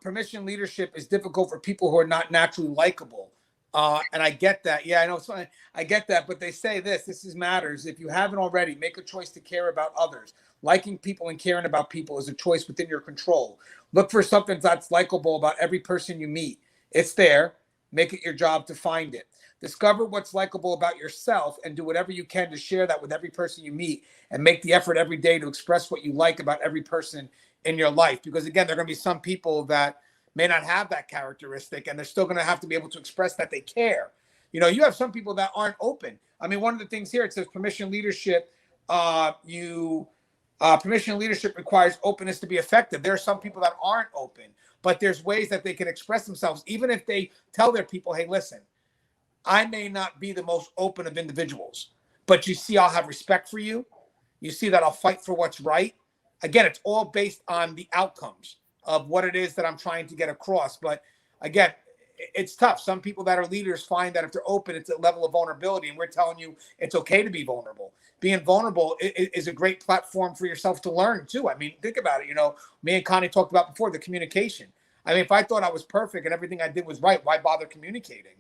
permission leadership is difficult for people who are not naturally likable. And I get that. Yeah, I know it's funny. I get that. But they say this is matters. If you haven't already, make a choice to care about others. Liking people and caring about people is a choice within your control. Look for something that's likable about every person you meet. It's there. Make it your job to find it. Discover what's likable about yourself and do whatever you can to share that with every person you meet, and make the effort every day to express what you like about every person in your life. Because again, there are going to be some people that may not have that characteristic, and they're still going to have to be able to express that they care. You know, you have some people that aren't open. I mean, one of the things here, it says permission leadership. Permission leadership requires openness to be effective. There are some people that aren't open, but there's ways that they can express themselves, even if they tell their people, hey, listen, I may not be the most open of individuals, but you see, I'll have respect for you. You see that I'll fight for what's right. Again, it's all based on the outcomes of what it is that I'm trying to get across. But again, it's tough. Some people that are leaders find that if they're open, it's a level of vulnerability. And we're telling you it's okay to be vulnerable. Being vulnerable is a great platform for yourself to learn too. I mean, think about it. You know, me and Connie talked about before, the communication. I mean, if I thought I was perfect and everything I did was right, why bother communicating?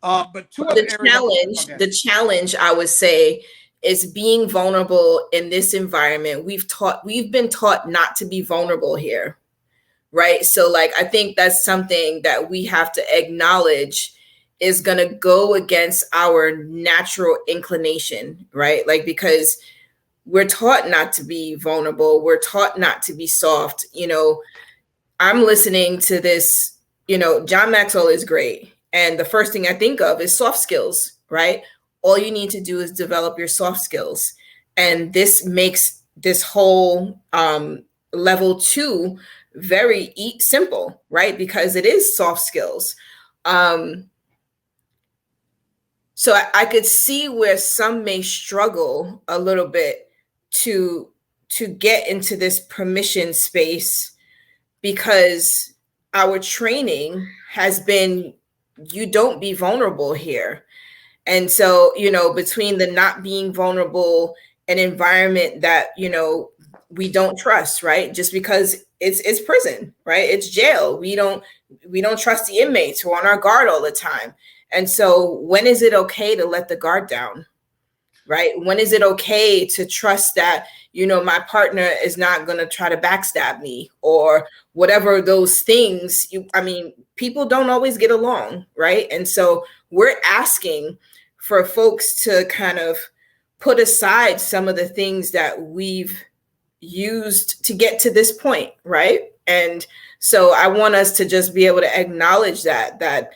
But
the challenge, I would say, is being vulnerable in this environment. We've been taught not to be vulnerable here, right? So like, I think that's something that we have to acknowledge is going to go against our natural inclination, right? Like, because we're taught not to be vulnerable. We're taught not to be soft. You know, I'm listening to this, you know, John Maxwell is great. And the first thing I think of is soft skills, right? All you need to do is develop your soft skills. And this makes this whole level 2 very simple, right? Because it is soft skills. So I could see where some may struggle a little bit to get into this permission space, because our training has been, you don't be vulnerable here. And so, you know, between the not being vulnerable, an environment that, you know, we don't trust, right? Just because it's prison, right? It's jail. We don't trust the inmates who are on our guard all the time. And so when is it okay to let the guard down, right? When is it okay to trust that, you know, my partner is not going to try to backstab me or whatever those things? I mean, people don't always get along, right? And so we're asking for folks to kind of put aside some of the things that we've used to get to this point, right? And so I want us to just be able to acknowledge that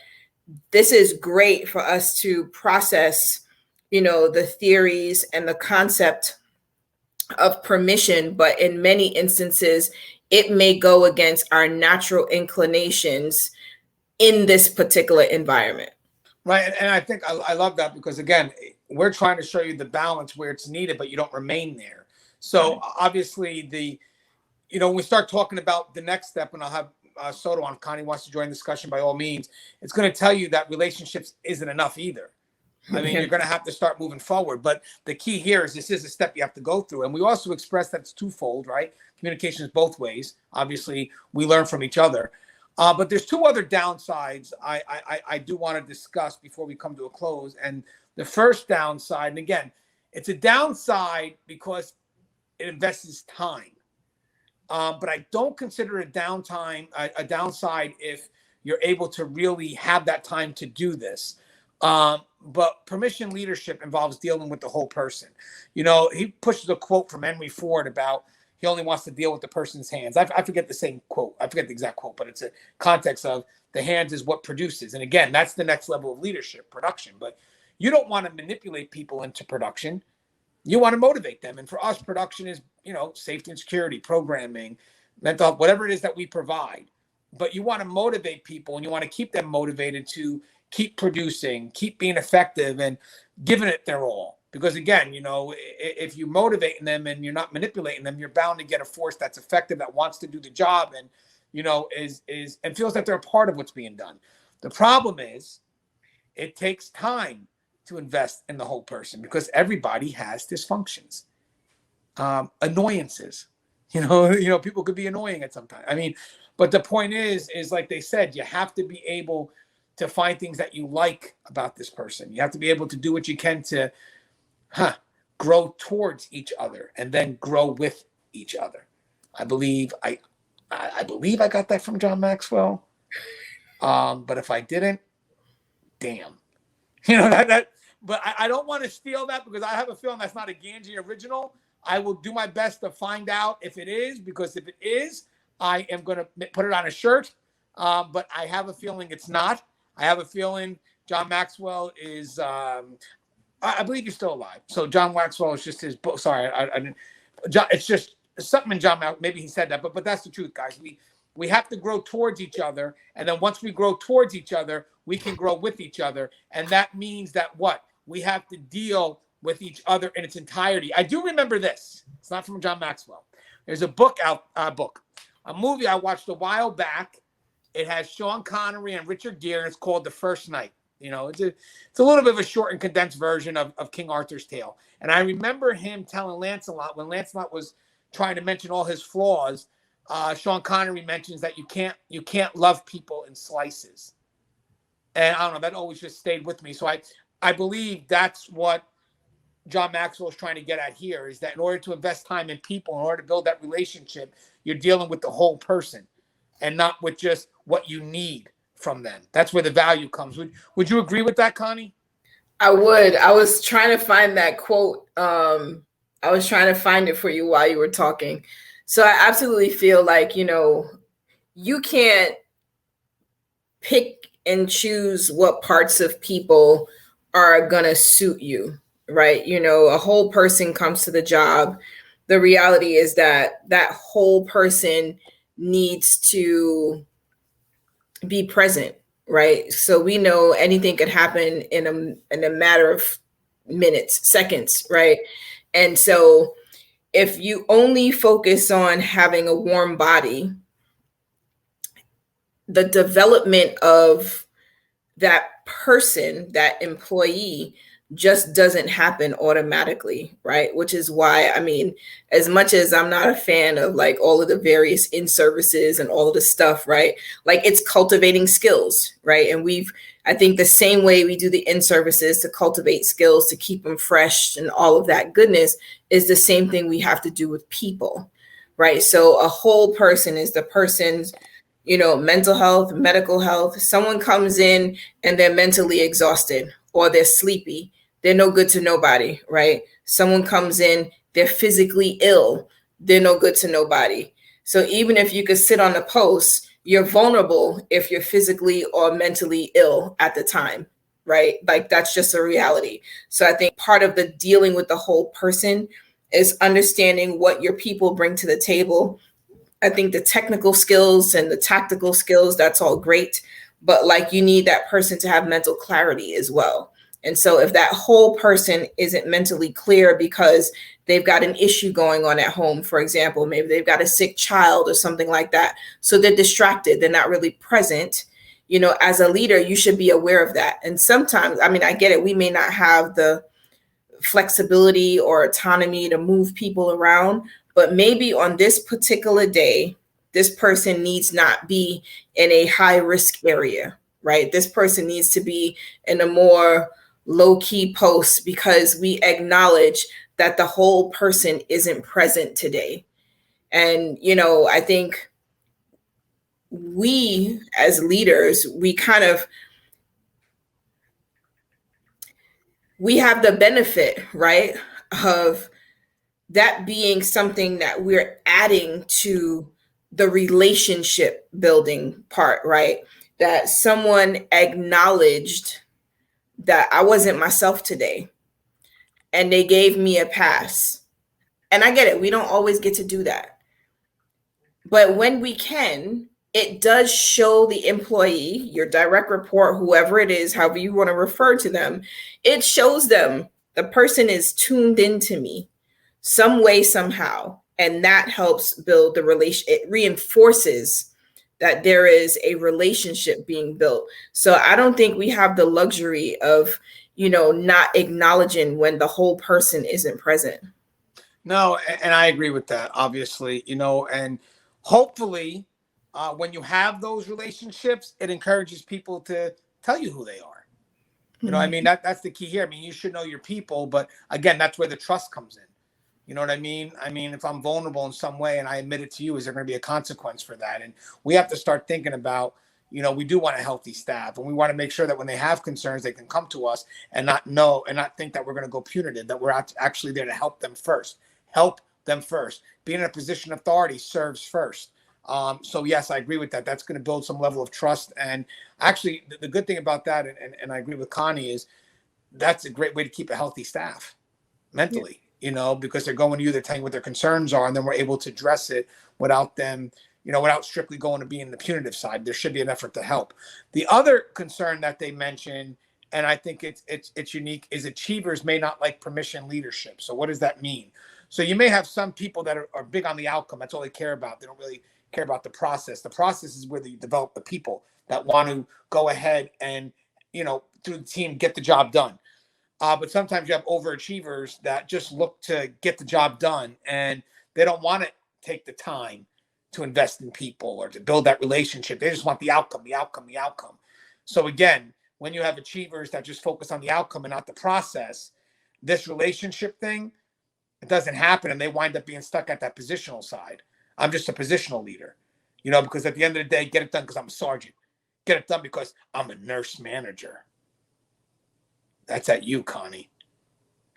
this is great for us to process, you know, the theories and the concept of permission, but in many instances, it may go against our natural inclinations in this particular environment.
Right. And I think I love that, because again, we're trying to show you the balance where it's needed, but you don't remain there. So obviously when we start talking about the next step, and I'll have Soto on, Connie wants to join the discussion by all means, it's going to tell you that relationships isn't enough either. I mean, you're going to have to start moving forward. But the key here is this is a step you have to go through. And we also express that it's twofold, right? Communication is both ways. Obviously, we learn from each other. But there's two other downsides I do want to discuss before we come to a close. And the first downside, and again, it's a downside because it invests time. But I don't consider a downside if you're able to really have that time to do this. But permission leadership involves dealing with the whole person. You know, he pushes a quote from Henry Ford about he only wants to deal with the person's hands. I forget the same quote. I forget the exact quote, but it's a context of the hands is what produces. And again, that's the next level of leadership, production. But you don't want to manipulate people into production. You want to motivate them. And for us, production is, you know, safety and security, programming, mental health, whatever it is that we provide. But you want to motivate people, and you want to keep them motivated to keep producing, keep being effective, and giving it their all. Because again, you know, if you're motivating them and you're not manipulating them, you're bound to get a force that's effective, that wants to do the job, and, you know, is and feels that they're a part of what's being done. The problem is it takes time to invest in the whole person, because everybody has dysfunctions, annoyances. You know, people could be annoying at some time. I mean, but the point is like they said, you have to be able to find things that you like about this person. You have to be able to do what you can to grow towards each other and then grow with each other. I believe I got that from John Maxwell. But if I didn't, damn. But I don't want to steal that because I have a feeling that's not a Gangi original. I will do my best to find out if it is, because if it is, I am going to put it on a shirt. But I have a feeling it's not. I have a feeling John Maxwell is, I believe he's still alive. So John Maxwell is just his book. Sorry, I didn't. It's just something in John Maxwell. Maybe he said that, but that's the truth, guys. We have to grow towards each other. And then once we grow towards each other, we can grow with each other. And that means that what? We have to deal with each other in its entirety. I do remember this. It's not from John Maxwell. There's a a movie I watched a while back. It has Sean Connery and Richard Gere, and it's called The First Night. It's a little bit of a short and condensed version of King Arthur's Tale. And I remember him telling Lancelot, when Lancelot was trying to mention all his flaws, Sean Connery mentions that you can't love people in slices. And I don't know, that always just stayed with me. So I believe that's what John Maxwell is trying to get at here, is that in order to invest time in people, in order to build that relationship, you're dealing with the whole person and not with just what you need from them. That's where the value comes. Would you agree with that, Connie?
I would. I was trying to find that quote. I was trying to find it for you while you were talking. So I absolutely feel like, you can't pick and choose what parts of people are going to suit you, right? A whole person comes to the job. The reality is that whole person needs to be present, right? So we know anything could happen in a matter of minutes, seconds, right? And so if you only focus on having a warm body, the development of that person, that employee, just doesn't happen automatically, right? Which is why, as much as I'm not a fan of like all of the various in-services and all of the stuff, right? Like, it's cultivating skills, right? And I think the same way we do the in-services to cultivate skills, to keep them fresh and all of that goodness, is the same thing we have to do with people, right? So a whole person is the person's, mental health, medical health. Someone comes in and they're mentally exhausted or they're sleepy. They're no good to nobody, right? Someone comes in, they're physically ill. They're no good to nobody. So even if you could sit on a post, you're vulnerable if you're physically or mentally ill at the time, right? Like, that's just a reality. So I think part of the dealing with the whole person is understanding what your people bring to the table. I think the technical skills and the tactical skills, that's all great. But like, you need that person to have mental clarity as well. And so if that whole person isn't mentally clear because they've got an issue going on at home, for example, maybe they've got a sick child or something like that, so they're distracted, they're not really present, as a leader, you should be aware of that. And sometimes, I get it, we may not have the flexibility or autonomy to move people around, but maybe on this particular day, this person needs not be in a high risk area, right? This person needs to be in a more low key post because we acknowledge that the whole person isn't present today. And, I think we as leaders, we have the benefit, right, of that being something that we're adding to the relationship building part, right? That someone acknowledged that I wasn't myself today and they gave me a pass. And I get it. We don't always get to do that. But when we can, it does show the employee, your direct report, whoever it is, however you want to refer to them, it shows them the person is tuned into me some way, somehow. And that helps build the relation. It reinforces that there is a relationship being built. So I don't think we have the luxury of, not acknowledging when the whole person isn't present.
No, and I agree with that, obviously, and hopefully when you have those relationships, it encourages people to tell you who they are. You know what I mean? That's the key here. I mean, you should know your people, but again, that's where the trust comes in. You know what I mean? I mean, if I'm vulnerable in some way and I admit it to you, is there going to be a consequence for that? And we have to start thinking about, you know, we do want a healthy staff, and we want to make sure that when they have concerns, they can come to us and not think that we're going to go punitive, that we're actually there to help them first. Help them first. Being in a position of authority serves first. So yes, I agree with that. That's going to build some level of trust. And actually, the good thing about that, and I agree with Connie, is that's a great way to keep a healthy staff mentally. You know, because they're going to you, they're telling you what their concerns are, and then we're able to address it without them, you know, without strictly going to be in the punitive side. There should be an effort to help. The other concern that they mentioned, and I think it's unique, is achievers may not like permission leadership. So what does that mean? So you may have some people that are big on the outcome. That's all they care about. They don't really care about the process. The process is where you develop the people that want to go ahead and, you know, through the team, get the job done. But sometimes you have overachievers that just look to get the job done, and they don't want to take the time to invest in people or to build that relationship. They just want the outcome. So again, when you have achievers that just focus on the outcome and not the process, this relationship thing, it doesn't happen, and they wind up being stuck at that positional side. I'm just a positional leader, you know, because at the end of the day, get it done because I'm a sergeant. Get it done because I'm a nurse manager. That's at you, Connie.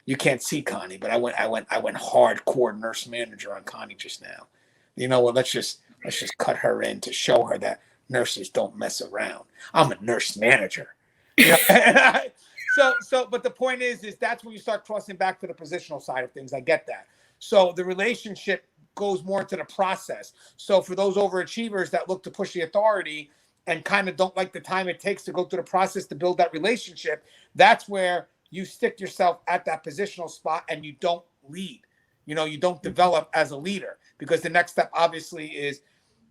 You can't see Connie, but I went hardcore nurse manager on Connie just now. You know what? Let's just cut her in to show her that nurses don't mess around. I'm a nurse manager. You know? But the point is that's when you start crossing back to the positional side of things. I get that. So the relationship goes more into the process. So for those overachievers that look to push the authority and kind of don't like the time it takes to go through the process to build that relationship, that's where you stick yourself at that positional spot and you don't lead. You know, you don't develop as a leader, because the next step obviously is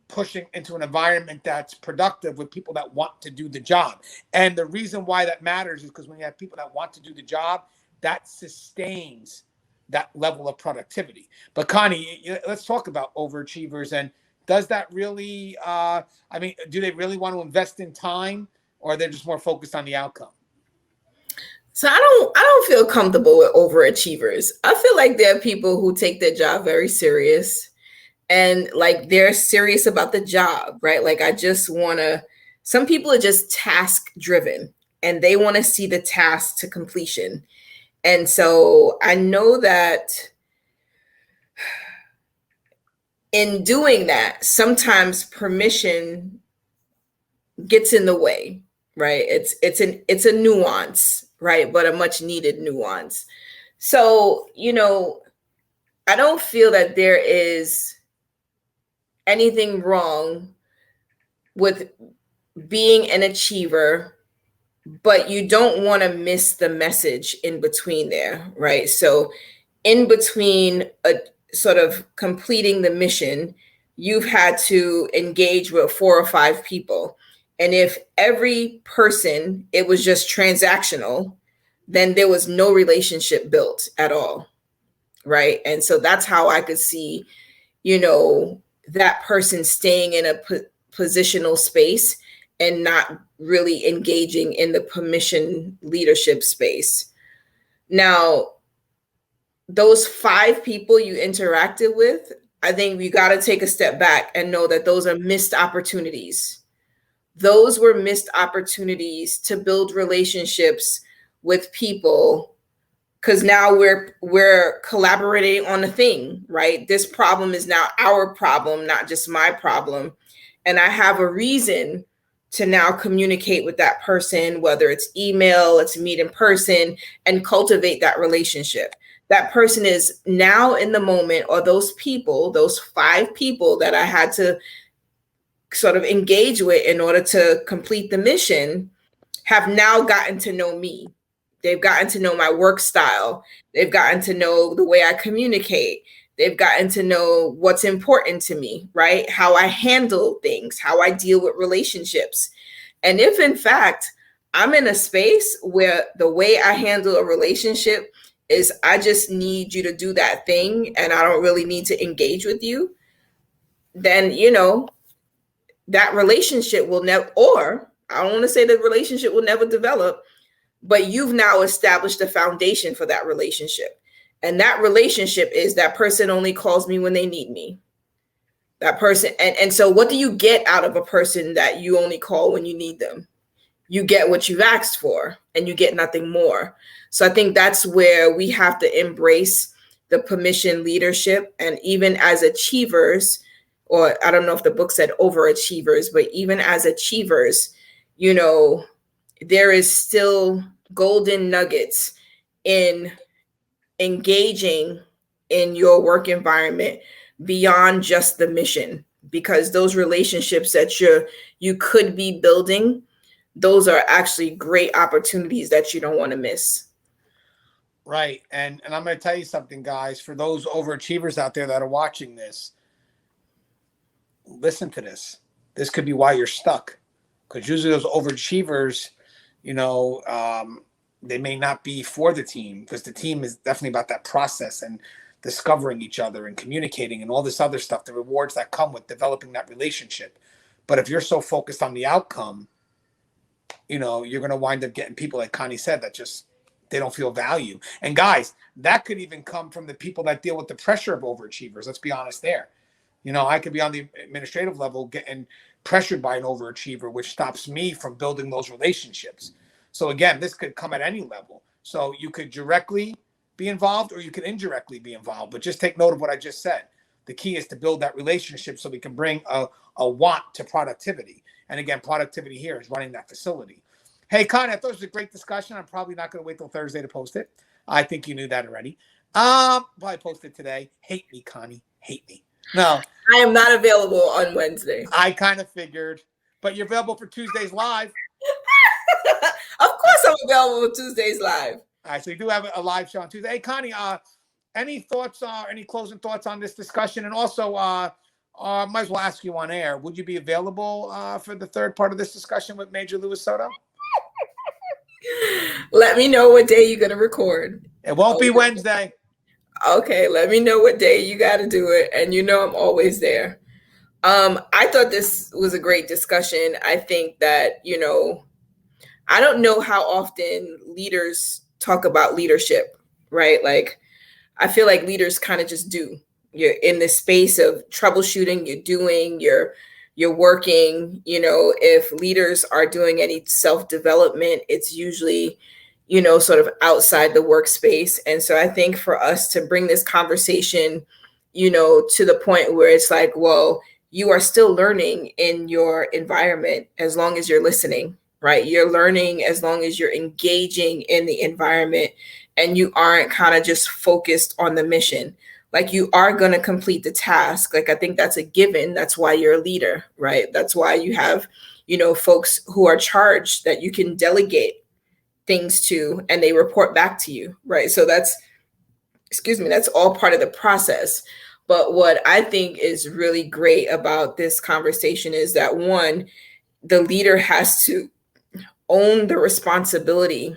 pushing into an environment that's productive with people that want to do the job. And the reason why that matters is because when you have people that want to do the job, that sustains that level of productivity. But Connie, let's talk about overachievers. And does that really, do they really want to invest in time, or they're just more focused on the outcome?
So I don't feel comfortable with overachievers. I feel like there are people who take their job very serious, and like they're serious about the job, right? Like some people are just task driven and they want to see the task to completion. And so I know that in doing that, sometimes permission gets in the way, right? It's a nuance, right? But a much needed nuance. So, you know, I don't feel that there is anything wrong with being an achiever, but you don't want to miss the message in between there, right? So in between a sort of completing the mission, you've had to engage with 4 or 5 people. And if every person, it was just transactional, then there was no relationship built at all, right? And so that's how I could see, you know, that person staying in a positional space and not really engaging in the permission leadership space. Now, those 5 people you interacted with, I think we got to take a step back and know that those are missed opportunities. Those were missed opportunities to build relationships with people, because now we're collaborating on a thing, right? This problem is now our problem, not just my problem. And I have a reason to now communicate with that person, whether it's email, let's meet in person, and cultivate that relationship. That person is now in the moment, or those people, those 5 people that I had to sort of engage with in order to complete the mission, have now gotten to know me. They've gotten to know my work style. They've gotten to know the way I communicate. They've gotten to know what's important to me, right? How I handle things, how I deal with relationships. And if in fact, I'm in a space where the way I handle a relationship is I just need you to do that thing and I don't really need to engage with you, then, you know, that relationship will never, or I don't want to say the relationship will never develop, but you've now established a foundation for that relationship. And that relationship is that person only calls me when they need me. That person. And so what do you get out of a person that you only call when you need them? You get what you've asked for and you get nothing more. So I think that's where we have to embrace the permission leadership. And even as achievers, or I don't know if the book said overachievers, but even as achievers, you know, there is still golden nuggets in engaging in your work environment beyond just the mission, because those relationships that you could be building, those are actually great opportunities that you don't want to miss.
Right. And I'm going to tell you something, guys, for those overachievers out there that are watching this, listen to this. This could be why you're stuck, because usually those overachievers, you know, they may not be for the team, because the team is definitely about that process and discovering each other and communicating and all this other stuff, the rewards that come with developing that relationship. But if you're so focused on the outcome, you know, you're going to wind up getting people, like Connie said, that just, they don't feel value. And guys, that could even come from the people that deal with the pressure of overachievers. Let's be honest there. You know, I could be on the administrative level getting pressured by an overachiever, which stops me from building those relationships. So again, this could come at any level. So you could directly be involved or you could indirectly be involved, but just take note of what I just said. The key is to build that relationship so we can bring a want to productivity. And again, productivity here is running that facility. Hey, Connie, I thought it was a great discussion. I'm probably not going to wait till Thursday to post it. I think you knew that already. Probably post it today. Hate me, Connie. Hate me. No.
I am not available on Wednesday.
I kind of figured. But you're available for Tuesdays live.
Of course I'm available for Tuesdays live.
All right, so you do have a live show on Tuesday. Hey, Connie, any thoughts, any closing thoughts on this discussion? And also, might as well ask you on air, would you be available for the third part of this discussion with Major Louis Soto?
Let me know what day you're going to record.
It won't be Wednesday.
Okay, let me know what day you got to do it. And you know I'm always there. I thought this was a great discussion. I think that, you know, I don't know how often leaders talk about leadership, right? Like, I feel like leaders kind of just do. You're in the space of troubleshooting, you're doing, you're working. You know, if leaders are doing any self-development, it's usually, you know, sort of outside the workspace. And so I think for us to bring this conversation, you know, to the point where it's like, well, you are still learning in your environment as long as you're listening, right? You're learning as long as you're engaging in the environment and you aren't kind of just focused on the mission. Like, you are going to complete the task. Like, I think that's a given. That's why you're a leader, right? That's why you have, you know, folks who are charged that you can delegate things to and they report back to you, right? So that's all part of the process. But what I think is really great about this conversation is that, one, the leader has to own the responsibility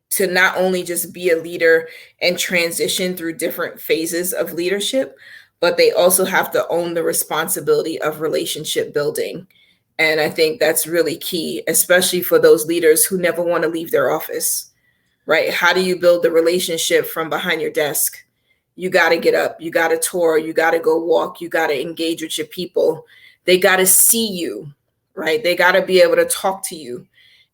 to not only just be a leader and transition through different phases of leadership, but they also have to own the responsibility of relationship building. And I think that's really key, especially for those leaders who never want to leave their office, right? How do you build the relationship from behind your desk? You got to get up, you got to tour, you got to go walk, you got to engage with your people. They got to see you, right? They got to be able to talk to you.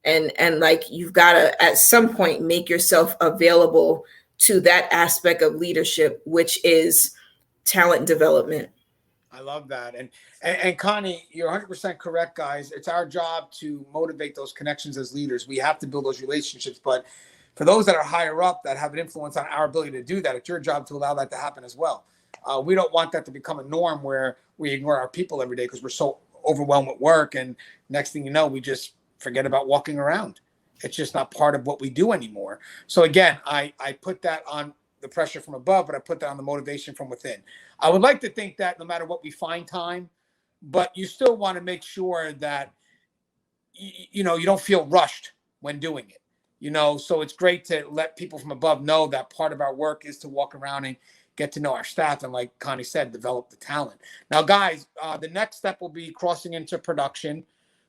And like, you've got to, at some point, make yourself available to that aspect of leadership, which is talent development.
I love that. And Connie, you're 100% correct, guys. It's our job to motivate those connections as leaders. We have to build those relationships. But for those that are higher up that have an influence on our ability to do that, it's your job to allow that to happen as well. We don't want that to become a norm where we ignore our people every day because we're so overwhelmed with work. And next thing you know, we just forget about walking around. It's just not part of what we do anymore. So again, I put that on the pressure from above, but I put that on the motivation from within. I would like to think that no matter what, we find time, but you still want to make sure that, you know, you don't feel rushed when doing it, you know. So it's great to let people from above know that part of our work is to walk around and get to know our staff. And like Connie said, develop the talent. Now, guys, the next step will be crossing into production.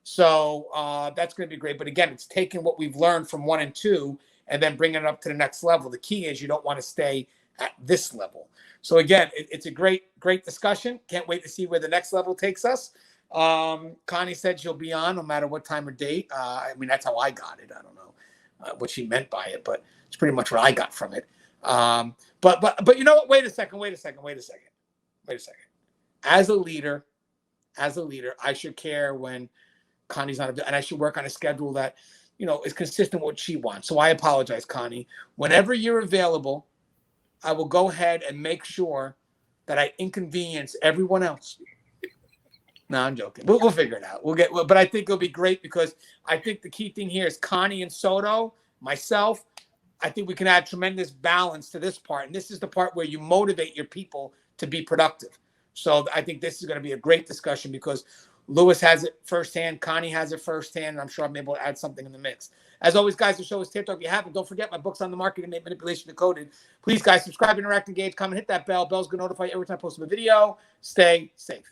So that's going to be great. But again, it's taking what we've learned from 1 and 2 and then bringing it up to the next level. The key is you don't want to stay at this level. So again, it's a great discussion. Can't wait to see where the next level takes us. Connie said she'll be on no matter what time or date. I mean, that's how I got it. I don't know what she meant by it, but it's pretty much what I got from it. But you know what? Wait a second. As a leader, I should care when Connie's not, and I should work on a schedule that, is consistent with what she wants. So I apologize, Connie. Whenever you're available, I will go ahead and make sure that I inconvenience everyone else. No, I'm joking. We'll figure it out. But I think it'll be great because I think the key thing here is Connie and Soto, myself. I think we can add tremendous balance to this part. And this is the part where you motivate your people to be productive. So I think this is going to be a great discussion because Lewis has it firsthand. Connie has it firsthand. And I'm sure I'm able to add something in the mix. As always, guys, the show is TikTok. If you haven't, don't forget my books on the market, Inmate, Manipulation, Decoded. Please, guys, subscribe, interact, engage, comment, hit that bell. Bell's going to notify you every time I post a video. Stay safe.